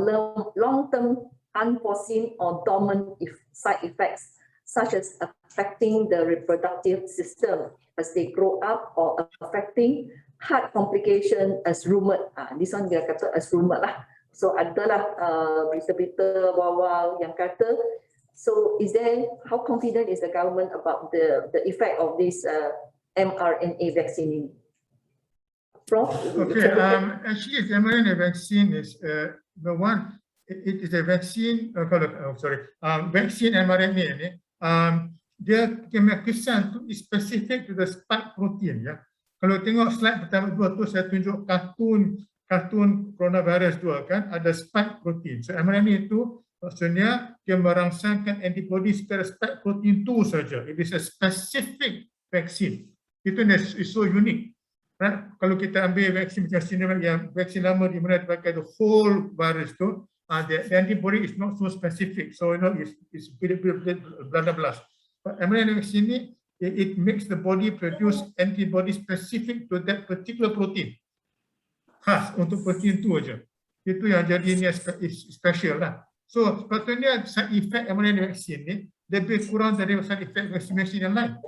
long-term unforeseen or dormant side effects, such as affecting the reproductive system as they grow up or affecting heart complication as rumored. This one dia kata as rumored lah. So adalah berita-berita wawal yang kata, so is there, how confident is the government about the effect of this mRNA vaccine? Prof? Okay, actually the mRNA vaccine is the one, it is a vaccine, vaccine mRNA ni, dia kesan tu specific to the spike protein, ya. Kalau tengok slide pertama dua tu saya tunjuk kartun coronavirus 2 kan, ada spike protein. So mRNA itu maksudnya dia merangsangkan antibody secara spike protein itu saja. It is a specific vaccine. Itu is so unique. Right? Kalau kita ambil vaksin macam Sinovac yang vaksin lama di mana dipakai the whole virus tu, the antibody is not so specific. So you know it's blah. But mRNA vaccine ni it makes the body produce antibody specific to that particular protein. Khas untuk protein tu aja. Itu yang jadinya special lah. So sepatutnya side effect mRNA vaksin ni lebih kurang dari side effect vaksin yang lain.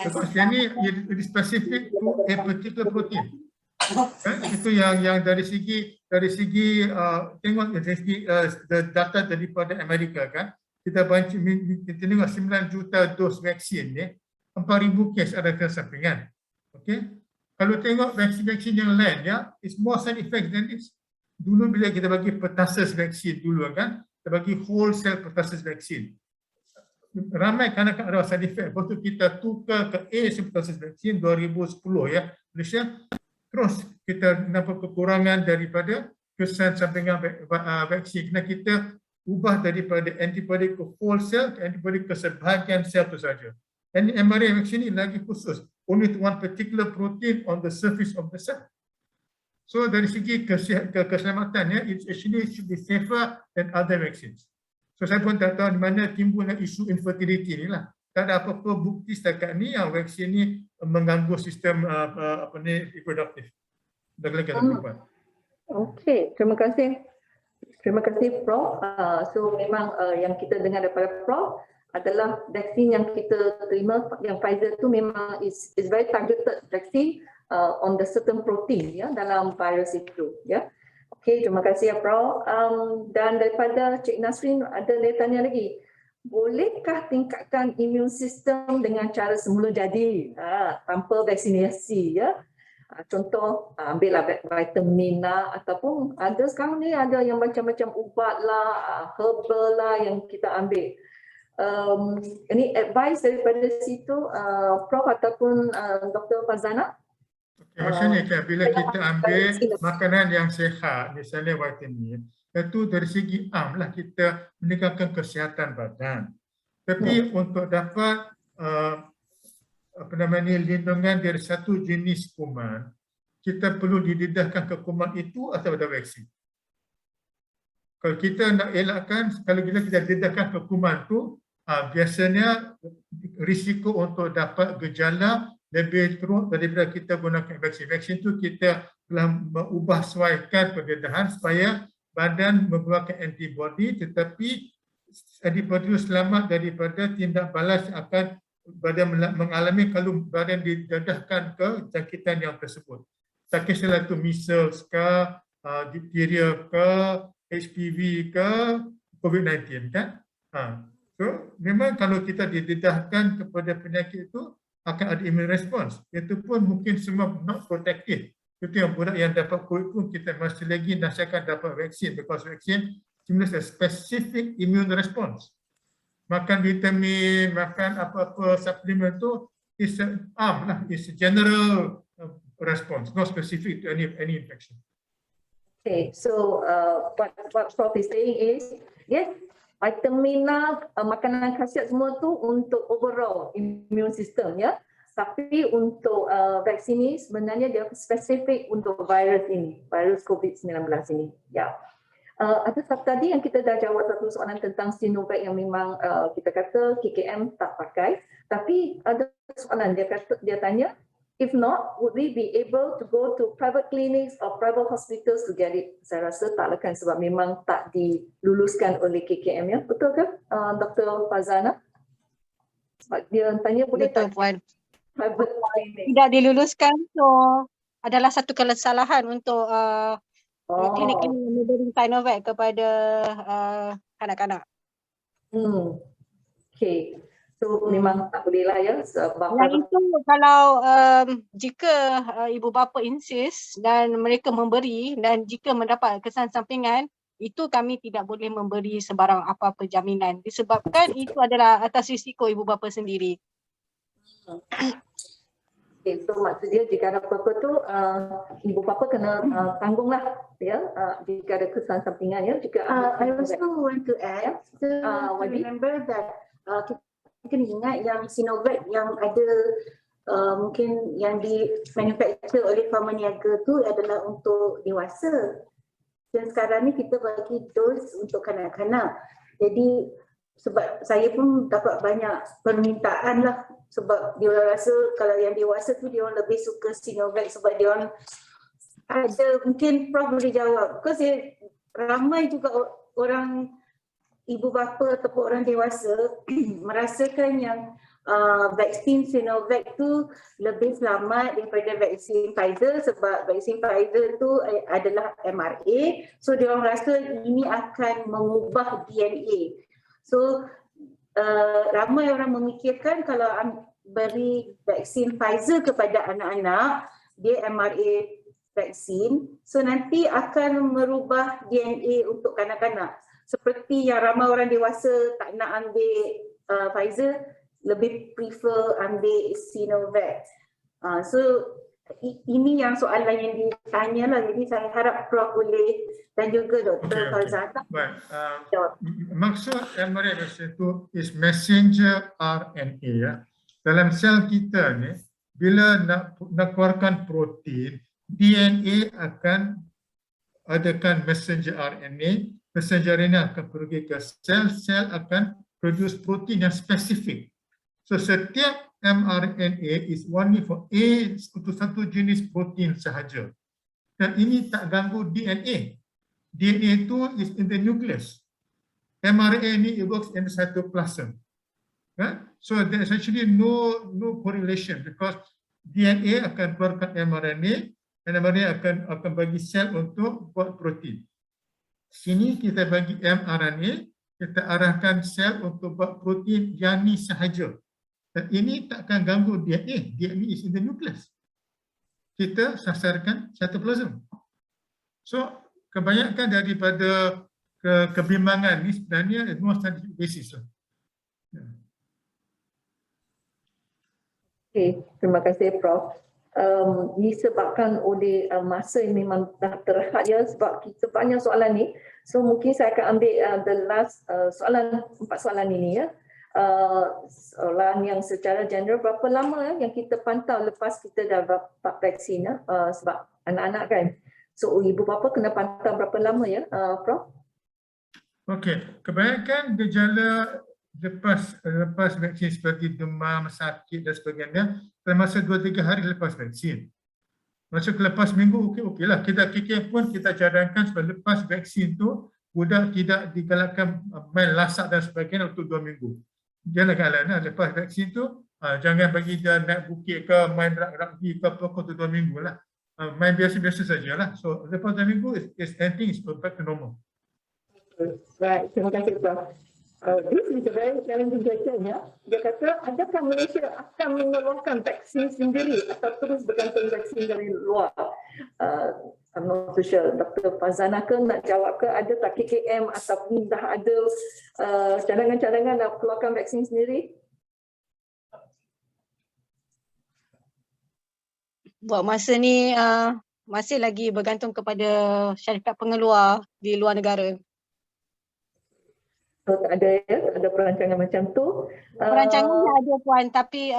Because yang ni it is specific to a particular protein. Itu yang dari segi tengok dari segi data daripada Amerika kan, kita tengok 9 juta dos vaksin ni, 4,000 kes ada kesampingan. Okay, kalau tengok vaksin yang lain ya, it's more side effects than this. Dulu bila kita bagi pertussis vaksin dulu kan, kita bagi whole cell pertussis vaksin. Ramai kanak-kanak ada side effect. Lepas tu kita tukar ke A pertussis vaksin 2010 ya, Malaysia. Terus kita nampak kekurangan daripada kesan sampingan vaksin. Kerana kita ubah daripada antibody ke whole cell ke antibody ke sebahagian sel itu saja. Dan mRNA vaksin ini lagi khusus. Only to one particular protein on the surface of the cell. So dari segi keselamatannya, it actually should be safer than other vaccines. So saya pun tak tahu di mana timbulnya isu infertility ni lah. Tak ada apa-apa bukti setakat ni yang vaksin ni mengganggu sistem reproduktif. Okey, terima kasih. Terima kasih Prof. So memang yang kita dengar daripada Prof adalah vaksin yang kita terima yang Pfizer tu memang is very targeted vaksin on the certain protein ya dalam virus itu ya. Okey, terima kasih ya Prof. Dan daripada Cik Nasrin ada dia tanya lagi. Bolehkah tingkatkan imun sistem dengan cara semula jadi tanpa vaksinasi ya? Contoh ambillah vitamin lah, ataupun ada sekarang ni ada yang macam-macam ubat lah, herbal lah yang kita ambil. Ini advice daripada situ Prof ataupun Dr. Fazana. Maksudnya kan bila kita ambil makanan yang sihat, misalnya vitamin, itu dari segi lah kita meningkatkan kesihatan badan. Tapi untuk dapat lindungan dari satu jenis kuman, kita perlu didedahkan ke kuman itu atau ada vaksin. Kalau kita nak elakkan, kalau kita dedahkan ke kuman itu, biasanya risiko untuk dapat gejala lebih teruk daripada kita gunakan vaksin. Vaksin itu kita telah mengubah suaikan pendedahan supaya badan mengeluarkan antibody, tetapi antibody itu selamat daripada tindak balas yang akan badan mengalami kalau badan didedahkan ke jangkitan yang tersebut. Tak kisahlah itu measles ke, diphtheria ke, HPV ke, COVID-19 kan. So memang kalau kita didedahkan kepada penyakit itu akan ada immune response. Itu pun mungkin semua not protective. Itu yang budak yang dapat COVID pun kita masih lagi nasihatkan dapat vaksin, because vaksin stimulus a specific immune response. Makan vitamin, makan apa-apa suplemen tu is is a general response, not specific to any infection. Okay, so what Prof is saying is, yes, vitamin lah, makanan khasiat semua tu untuk overall immune system ya. Tapi untuk vaksin ni sebenarnya dia spesifik untuk virus ini, virus COVID-19 ini. Ya. Ada satu tadi yang kita dah jawab satu soalan tentang Sinovac yang memang kita kata KKM tak pakai. Tapi ada soalan dia tanya, if not, would we be able to go to private clinics or private hospitals to get it? Saya rasa tak kan sebab memang tak diluluskan oleh KKM ya. Betul ke Dr. Fazana? Sebab dia tanya boleh tak private clinic? Tidak diluluskan, so adalah satu kesalahan untuk klinik ini memberi Sinovac kepada kanak-kanak. Okay. So memang tak boleh lah ya. Dan itu kalau jika ibu bapa insist dan mereka memberi dan jika mendapat kesan sampingan, itu kami tidak boleh memberi sebarang apa-apa jaminan disebabkan itu adalah atas risiko ibu bapa sendiri. Okay, so maksudnya jika ada apa-apa tu ibu bapa kena tanggunglah ya jika ada kesan sampingan ya. Jika I also want to add, remember that kita kena ingat yang Sinovac yang ada mungkin yang di manufacture oleh pharma niaga tu adalah untuk dewasa. Dan sekarang ni kita bagi dos untuk kanak-kanak. Jadi sebab saya pun dapat banyak permintaan lah sebab dia orang rasa kalau yang dewasa tu dia orang lebih suka Sinovac sebab dia orang ada, mungkin Prof boleh jawab because ramai juga orang ibu bapa ataupun orang dewasa merasakan yang vaksin Sinovac tu lebih selamat daripada vaksin Pfizer sebab vaksin Pfizer tu adalah mRNA, so dia orang rasa ini akan mengubah DNA. So ramai orang memikirkan kalau beri vaksin Pfizer kepada anak-anak, dia mRNA vaksin, so nanti akan merubah DNA untuk kanak-kanak. Seperti yang ramai orang dewasa tak nak ambil Pfizer, lebih prefer ambil Sinovac. So ini yang soalan yang ditanya lah, jadi saya harap Prof boleh dan juga Dr. Fazana. Maksud mRNA itu is messenger RNA ya. Dalam sel kita ni, bila nak keluarkan protein, DNA akan adakan messenger RNA. Messenger RNA akan pergi ke sel, sel akan produce protein yang spesifik. So setiap mRNA is only for untuk satu jenis protein sahaja. Dan ini tak ganggu DNA. DNA itu is in the nucleus. mRNA ini it works in the cytoplasm. So there is actually no correlation because DNA akan keluarkan mRNA dan mRNA akan bagi sel untuk buat protein. Sini kita bagi mRNA, kita arahkan sel untuk buat protein yang ni sahaja. Dan ini takkan ganggu DNA. DNA is in the nucleus. kita sasarkan cytoplasm. So kebanyakan daripada kebimbangan ni sebenarnya no scientific basis lah. Okey, terima kasih Prof. Disebabkan oleh masa yang memang dah terhad ya, sebab kita banyak soalan ni. So mungkin saya akan ambil the last soalan, 4 soalan ini ya. Soalan yang secara general, berapa lama yang kita pantau lepas kita dah dapat vaksin ya? Sebab anak-anak kan. So ibu bapa kena pantau berapa lama ya, Prof? Okey, kebanyakan gejala lepas vaksin seperti demam, sakit dan sebagainya termasa 2-3 hari lepas vaksin. Masa lepas minggu okey lah. Kita KKM pun kita cadangkan sebab lepas vaksin tu budak tidak digalakkan main lasak dan sebagainya untuk 2 minggu. Jangan kalah lepas vaksin tu jangan bagi dia naik bukit ke main rugby ke apa untuk 2 minggu lah. Main biasa-biasa sajalah. So lepas 2 minggu everything is back to normal. Right, terima kasih Prof. This is a very challenging question ya. Dia kata, adakah Malaysia akan mengeluarkan vaksin sendiri atau terus bergantung vaksin dari luar? I'm not too sure. Dr. Fazana ke nak jawab ke? Ada tak KKM ataupun dah ada cadangan-cadangan nak keluarkan vaksin sendiri? Buat masa ni masih lagi bergantung kepada syarikat pengeluar di luar negara. So, tak ada ya, tak ada perancangan macam tu. Perancangan ada Puan, tapi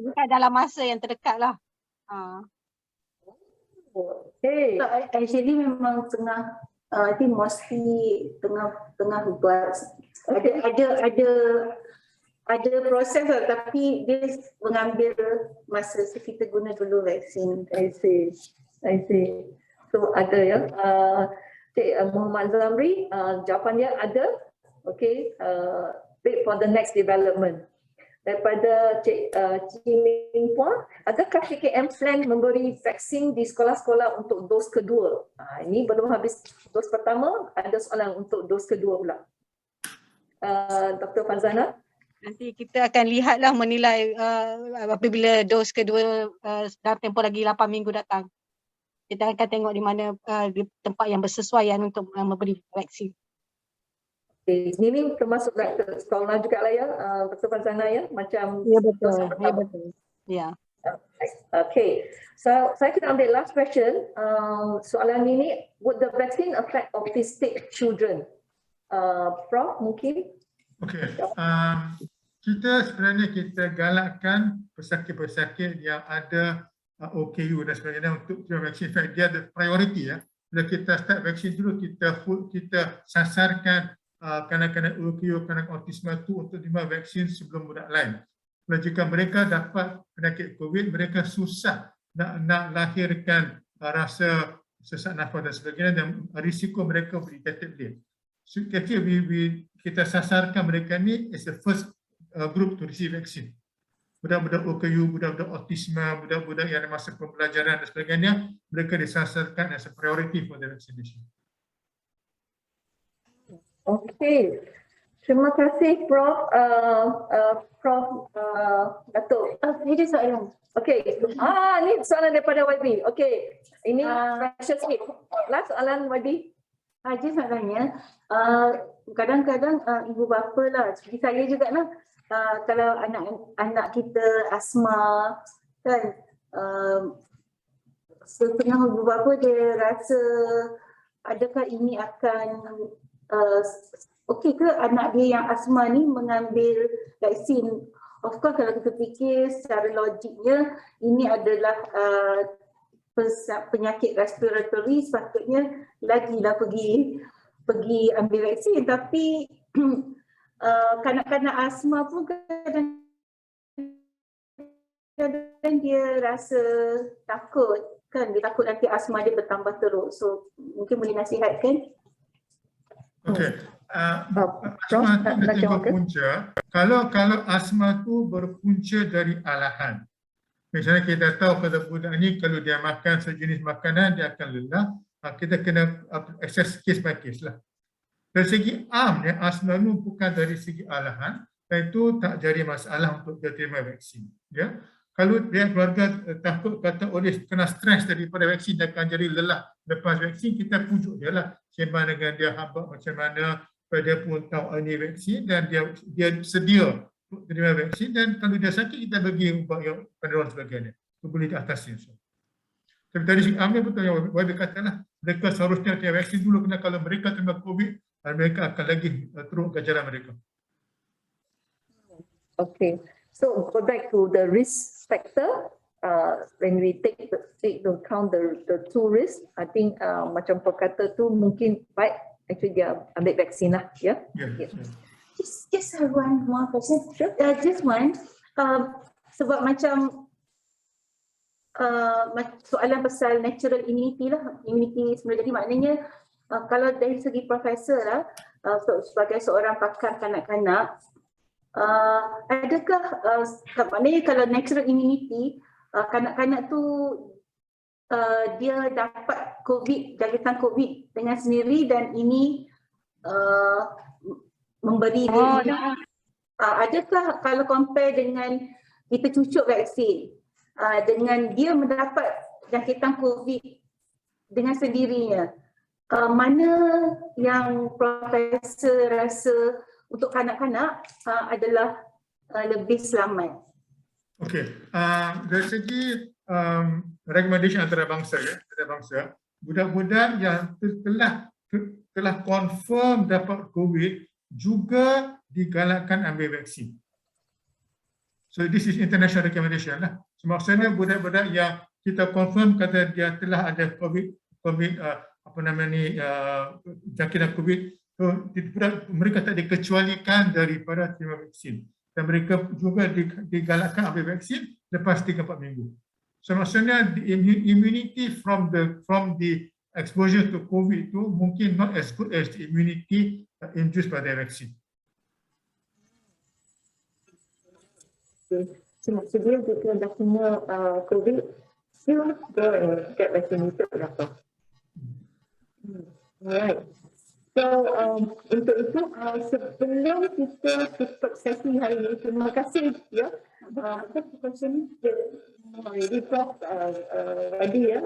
bukan dalam masa yang terdekat lah. Okay. So, actually memang tengah, I think mostly tengah buat, ada proses lah, tapi dia mengambil masa, so kita guna dulu vaksin. I see. So ada ya. Cik Muhammad Zamri, jawapannya ada. Okay, wait for the next development. Daripada Cik Min Puan, adakah KKM plan memberi vaksin di sekolah-sekolah untuk dos kedua? Ini belum habis dos pertama, ada soalan untuk dos kedua pula. Dr. Fazana? Nanti kita akan lihatlah menilai apabila dos kedua dalam tempoh lagi 8 minggu datang. Kita akan tengok di mana di tempat yang bersesuaian untuk memberi vaksin. Ini termasuk sekolah juga lah ya, Dr. Fazana ya, macam ya betul. Ya. Okay, so saya kena ambil last question. Soalan ini, would the vaccine affect autistic children? Prof, mungkin? Okay, kita sebenarnya kita galakkan pesakit-pesakit yang ada OKU dan sebagainya untuk vaksin. In fact, dia ada priority ya. Bila kita start vaksin dulu, kita sasarkan kanak-kanak OKU, kanak autisme itu untuk terima vaksin sebelum budak lain. Dan jika mereka dapat penyakit COVID, mereka susah nak lahirkan rasa sesak nafas dan sebagainya, dan risiko mereka berdetected late. So, kita sasarkan mereka ni as the first group to receive vaccine. Budak-budak OKU, budak-budak autisme, budak-budak yang ada masa pembelajaran dan sebagainya, mereka disasarkan as a priority for the vaccination. Okey, terima kasih Prof. Prof. Datuk. Ini soalan. Okey, ni soalan daripada YB. Okey, ini special sikit. Last soalan YB. Haji soalannya, kadang-kadang ibu bapa lah, seperti saya juga lah, kalau anak kita asma kan, setengah ibu bapa dia rasa adakah ini akan okey ke anak dia yang asma ni mengambil vaksin. Of course kalau kita fikir secara logiknya ini adalah penyakit respiratory, sepatutnya lagilah pergi ambil vaksin, tapi kanak-kanak asma pun kadang-kadang dia rasa takut kan, dia takut nanti asma dia bertambah teruk. So mungkin boleh nasihatkan. Okey. Asma itu dia berpunca. Kalau asma tu berpunca dari alahan. Misalnya kita tahu pada budak ni kalau dia makan sejenis makanan dia akan lelah. Kita kena assess case by case lah. Dari segi amnya asma itu bukan dari segi alahan, dan itu tak jadi masalah untuk dia terima vaksin. Ya. kalau dia keluarga takut kata oleh kena stres daripada vaksin dan akan jadi lelah lepas vaksin, kita pujuk dia lah sembang dengan dia habaq macam mana supaya dia pun tahu ini vaksin dan dia sedia untuk terima vaksin, dan kalau dia sakit kita bagi ubat yang penderang sebagainya. Itu boleh diatasi. Tapi tadi Syed Amir betul yang Wabi katalah, mereka seharusnya terima vaksin dulu kerana kalau mereka terima COVID, mereka akan lagi teruk ke jalan mereka. Okay, so go back to the risk factor. When we take into account the two risks, I think macam Prof kata tu mungkin baik actually dia ambil vaksin lah, ya. Yeah. Just one more question. Sure. Just one. Sebab macam soalan pasal natural immunity lah, immunity sebenarnya, jadi maknanya kalau dari segi profesor lah, sebagai seorang pakar kanak-kanak, adakah maknanya kalau natural immunity kanak-kanak tu dia dapat jangkitan COVID dengan sendiri dan ini memberi dia, adakah kalau compare dengan kita cucuk vaksin dengan dia mendapat jangkitan COVID dengan sendirinya, mana yang profesor rasa untuk kanak-kanak adalah lebih selamat? Okey, dari segi recommendation antarabangsa, budak-budak yang telah confirm dapat COVID juga digalakkan ambil vaksin. So this is international recommendation lah. So, maksudnya budak-budak yang kita confirm kata dia telah ada COVID jangkitan COVID, so mereka tak dikecualikan daripada terima vaksin. Dan mereka juga digalakkan ambil vaksin lepas 3-4 minggu. So maksudnya the immunity from the exposure to COVID itu mungkin not as good as the immunity induced by the vaccine. So maksudnya jika dah kena COVID, still go and get vaccinated berapa? Alright. So untuk itu sebelum kita tutup sesi hari ini, terima kasih ya. Prof Wadi ya.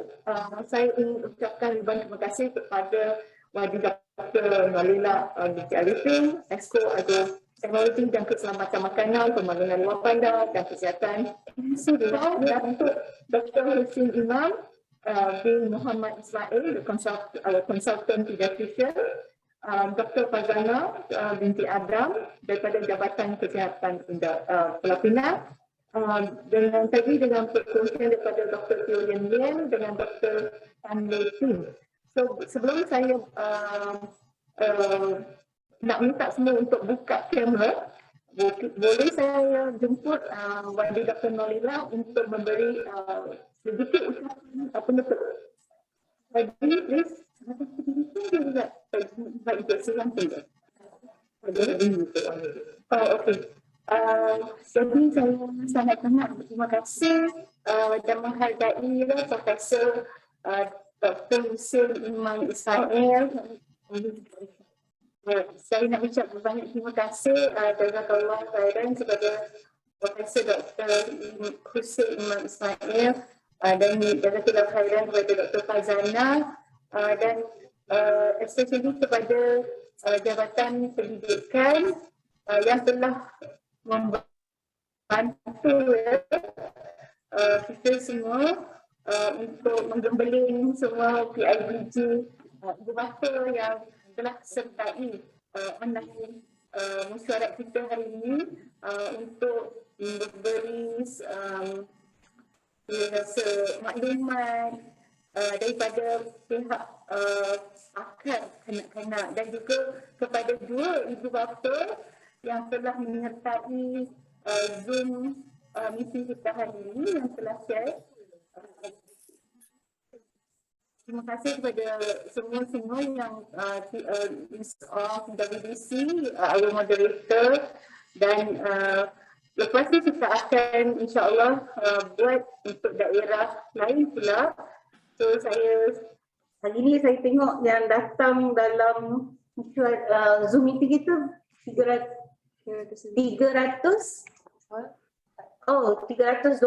Saya ingin ucapkan ribuan terima kasih kepada Wadi Dr. Nolila binti Arifin, Exco Agro Teknologi dan Keselamatan Makanan, Pembangunan Luar Bandar dan Kesihatan. Dr. Husin Imam bin Muhammad Ismail, consultant pediatrician. Dr. Fazana binti Adam daripada Jabatan Kesihatan Pelapinan, dengan perkongsian daripada Dr. Teo Yen Lien dengan Dr. Tan Lei Tin. So sebelum saya nak minta semua untuk buka kamera, boleh saya jemput Wadi Dr. Nolila untuk memberi sedikit ucapan penutup. Wadi, please. Baik, silakan. Okey. Jadi saya sangat berterima kasih dan menghargai Profesor Dr. Husin Imam Ismail. Saya nak ucap banyak terima kasih jazakallah khairan kepada Profesor Dr. Husin Imam Ismail dan jazakallah khairan kepada Dr. Fazana dan especially kepada Jabatan Pendidikan yang telah membantu kita semua untuk menggembeling semua PIBG ibu bapa yang telah sertai mesyuarat kita hari ini untuk memberi maklumat daripada pihak pakar kanak-kanak dan juga kepada dua ibu bapa yang telah menyertai Zoom meeting kita hari ini yang telah share. Terima kasih kepada semua yang WDC, our moderator, dan lepas ini kita akan insyaAllah buat untuk daerah lain pula. So hari ini saya tengok yang datang dalam Zoom meeting kita 300 Oh, 324.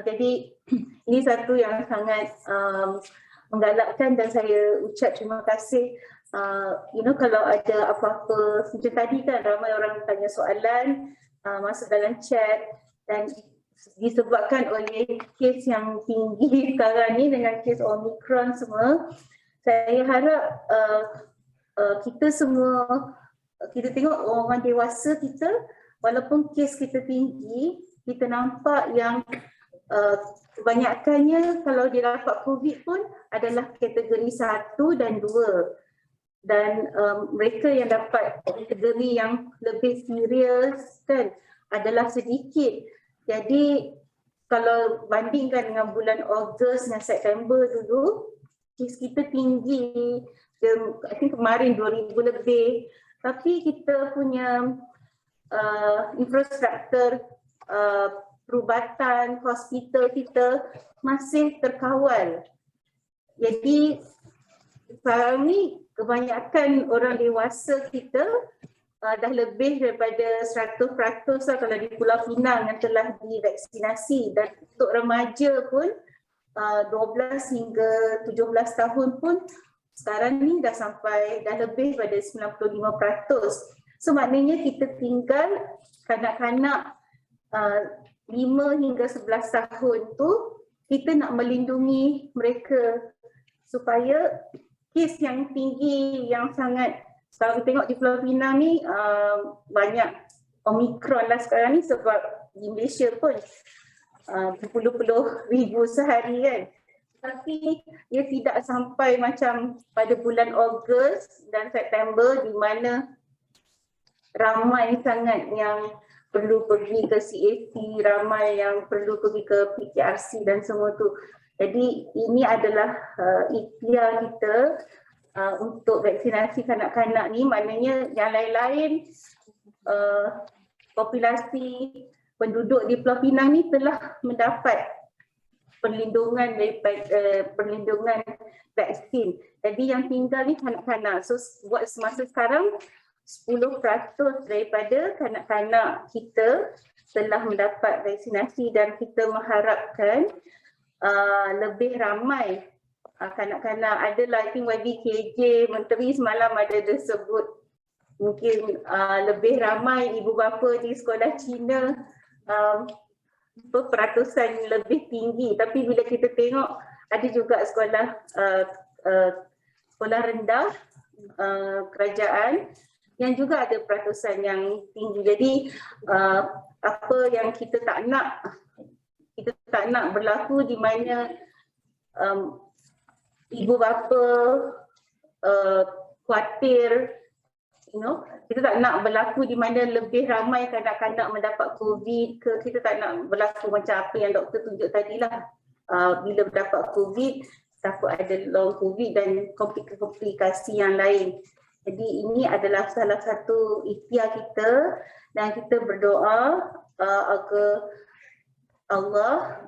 Jadi ini satu yang sangat menggalakkan dan saya ucap terima kasih. Kalau ada apa-apa, macam tadi kan ramai orang tanya soalan, masuk dalam chat dan disebabkan oleh kes yang tinggi sekarang ni dengan kes Omicron semua, saya harap kita semua, kita tengok orang dewasa kita, walaupun kes kita tinggi, kita nampak yang kebanyakannya kalau dia dapat COVID pun adalah kategori 1 dan 2. Dan mereka yang dapat kategori yang lebih serius kan adalah sedikit. Jadi kalau bandingkan dengan bulan Ogos dan September dulu, kes kita tinggi. I think kemarin 2000 lebih. Tapi kita punya infrastruktur perubatan, hospital kita masih terkawal. Jadi sekarang ni kebanyakan orang dewasa kita dah lebih daripada 100% lah kalau di Pulau Pinang yang telah divaksinasi, dan untuk remaja pun 12 hingga 17 tahun pun sekarang ni dah lebih pada 95%. So maknanya kita tinggal kanak-kanak 5 hingga 11 tahun tu, kita nak melindungi mereka supaya kes yang tinggi yang sangat, kalau kita tengok di Pulau Pinang ni banyak Omicron lah sekarang ni, sebab di Malaysia pun berpuluh-puluh ribu sehari kan. Tapi dia tidak sampai macam pada bulan Ogos dan September di mana ramai sangat yang perlu pergi ke CAC, ramai yang perlu pergi ke PKRC dan semua tu. Jadi ini adalah ikhtiar kita untuk vaksinasi kanak-kanak ni, maknanya yang lain-lain populasi penduduk di Pulau Pinang ni telah mendapat perlindungan daripada perlindungan vaksin. Jadi yang tinggal ni kanak-kanak. So buat semasa sekarang 10% daripada kanak-kanak kita telah mendapat vaksinasi, dan kita mengharapkan lebih ramai kanak-kanak. Adalah I think YBKJ Menteri semalam ada disebut mungkin lebih ramai ibu bapa di sekolah Cina, peratusan lebih tinggi. Tapi bila kita tengok ada juga sekolah rendah kerajaan yang juga ada peratusan yang tinggi. Jadi apa yang kita tak nak berlaku di mana ibu bapa khawatir, kita tak nak berlaku di mana lebih ramai kanak-kanak mendapat COVID ke. Kita tak nak berlaku macam apa yang doktor tunjuk tadilah, bila mendapat COVID takut ada long COVID dan komplikasi yang lain. Jadi ini adalah salah satu ikhtiar kita, dan kita berdoa agar Allah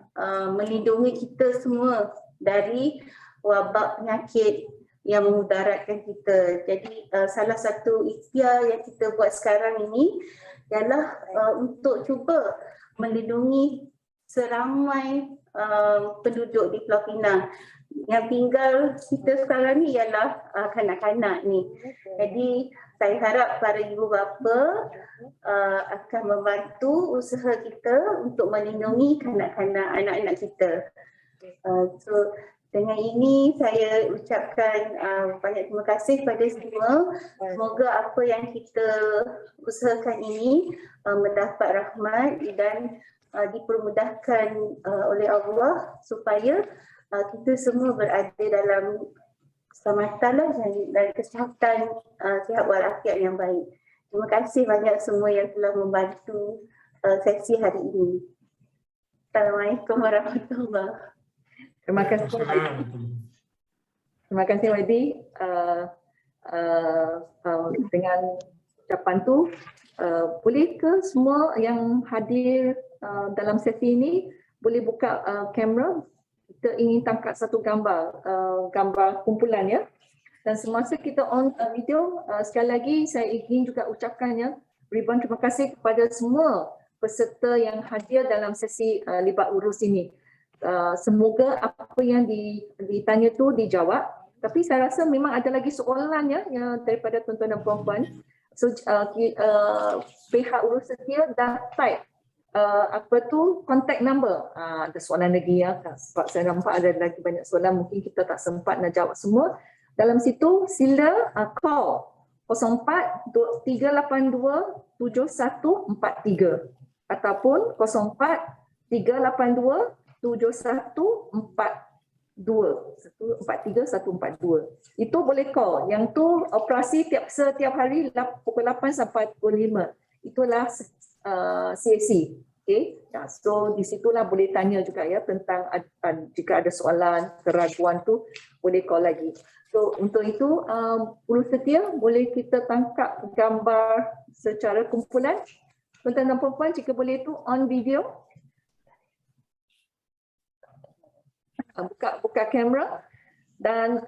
melindungi kita semua dari wabak penyakit yang memudaratkan kita. Jadi salah satu ikhtiar yang kita buat sekarang ini ialah untuk cuba melindungi seramai penduduk di Pulau Pinang. Yang tinggal kita sekarang ni ialah kanak-kanak ni. Jadi saya harap para ibu bapa akan membantu usaha kita untuk melindungi kanak-kanak, anak-anak kita. So dengan ini saya ucapkan banyak terima kasih kepada semua. Semoga apa yang kita usahakan ini mendapat rahmat dan dipermudahkan oleh Allah supaya kita semua berada dalam keselamatan dan kesihatan, sihat walafiat yang baik. Terima kasih banyak semua yang telah membantu sesi hari ini. Assalamualaikum warahmatullahi wabarakatuh. Terima kasih. Terima kasih Wadi. Dengan ucapan tu, boleh ke semua yang hadir dalam sesi ini boleh buka kamera? Kita ingin tangkap satu gambar, gambar kumpulan ya. Dan semasa kita on video, sekali lagi saya ingin juga ucapkan ya, ribuan terima kasih kepada semua peserta yang hadir dalam sesi libat urus ini. Semoga apa yang ditanya tu dijawab. Tapi saya rasa memang ada lagi soalan ya yang daripada tuan-tuan dan puan-puan. So pihak urus setia dah type contact number. Ada soalan lagi ya, sebab saya nampak ada lagi banyak soalan, mungkin kita tak sempat nak jawab semua. Dalam situ sila call 04 382 7143 ataupun 04 382 7142. Itu boleh call. Yang tu operasi setiap hari pukul 8 sampai pukul 5. Itulah CAC. Okay. So di situlah boleh tanya juga ya tentang jika ada soalan, keraguan tu boleh call lagi. So untuk itu urus setia boleh kita tangkap gambar secara kumpulan. Tuan-tuan dan puan-puan jika boleh tu on video. Buka kamera dan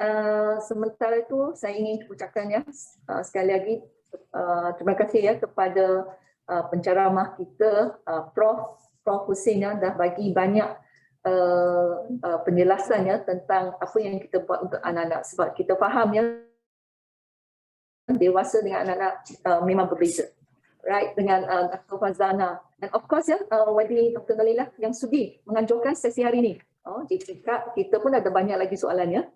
sementara itu saya ingin ucapkan ya sekali lagi terima kasih ya kepada penceramah kita Prof Hussein yang dah bagi banyak penjelasan ya tentang apa yang kita buat untuk anak-anak, sebab kita faham ya dewasa dengan anak-anak memang berbeza, right, dengan Dr. Fazana dan of course ya Wadi Dr. Nalilah yang sudi menganjurkan sesi hari ini. Jika kita pun ada banyak lagi soalannya.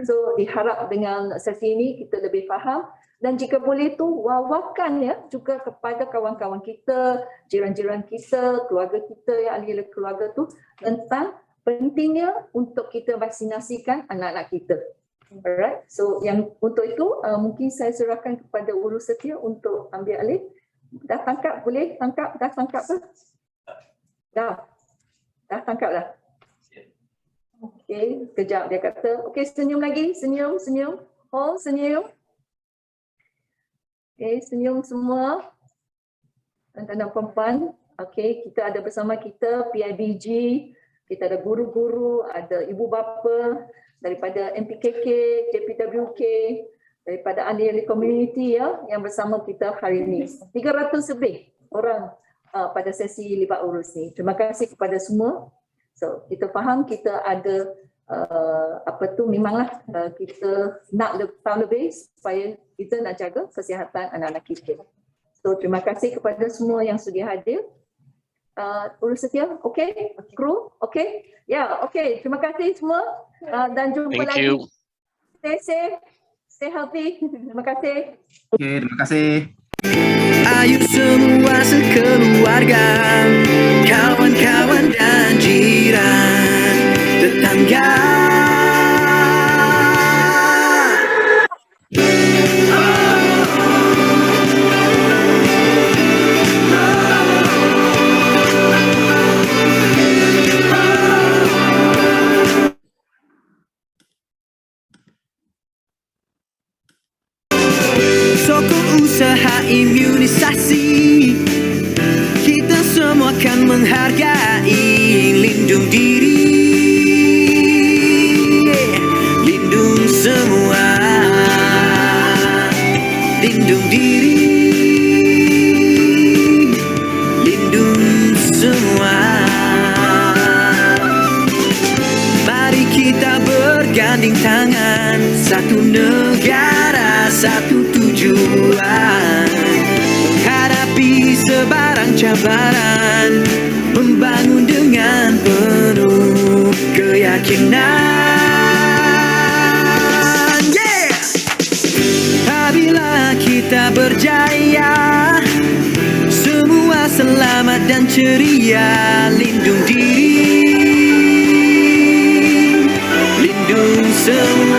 So diharap dengan sesi ini kita lebih faham dan jika boleh tu wawakan ya juga kepada kawan-kawan kita, jiran-jiran kita, keluarga kita ya, ahli keluarga tu tentang pentingnya untuk kita vaksinasikan anak-anak kita. Alright. So yang untuk itu mungkin saya serahkan kepada urus setia untuk ambil alih. Dah tangkap boleh? Dah tangkap ke? Dah tangkap dah. Okey, sekejap dia kata. Okey, senyum lagi, senyum. Oh, senyum. Okey, senyum semua. Tuan-tuan dan puan-puan. Okey, kita ada bersama kita PIBG, kita ada guru-guru, ada ibu bapa daripada MPKK, JPWK, daripada ahli-ahli komuniti ya yang bersama kita hari ini. 300 lebih orang pada sesi libat urus ni. Terima kasih kepada semua. So kita faham kita ada memanglah kita nak tahu lebih supaya kita nak jaga kesihatan anak-anak kita. So terima kasih kepada semua yang sudi hadir. Urus setia, okey? Kru, okey? Ya, okey. Terima kasih semua dan jumpa lagi. Stay safe, stay healthy. Terima kasih. Okey, terima kasih. Ayo semua sekeluarga, kawan-kawan dan jiran, tetangga. Sokong usaha imunisasi, kita semua kan menghargai. Lindung diri, lindung semua. Lindung diri, lindung semua. Mari kita berganding tangan, satu negara, satu tujuan, menghadapi sebarang cabaran, membangun dengan penuh keyakinan. Yeah! Apabila kita berjaya, semua selamat dan ceria. Lindung diri, lindung semua.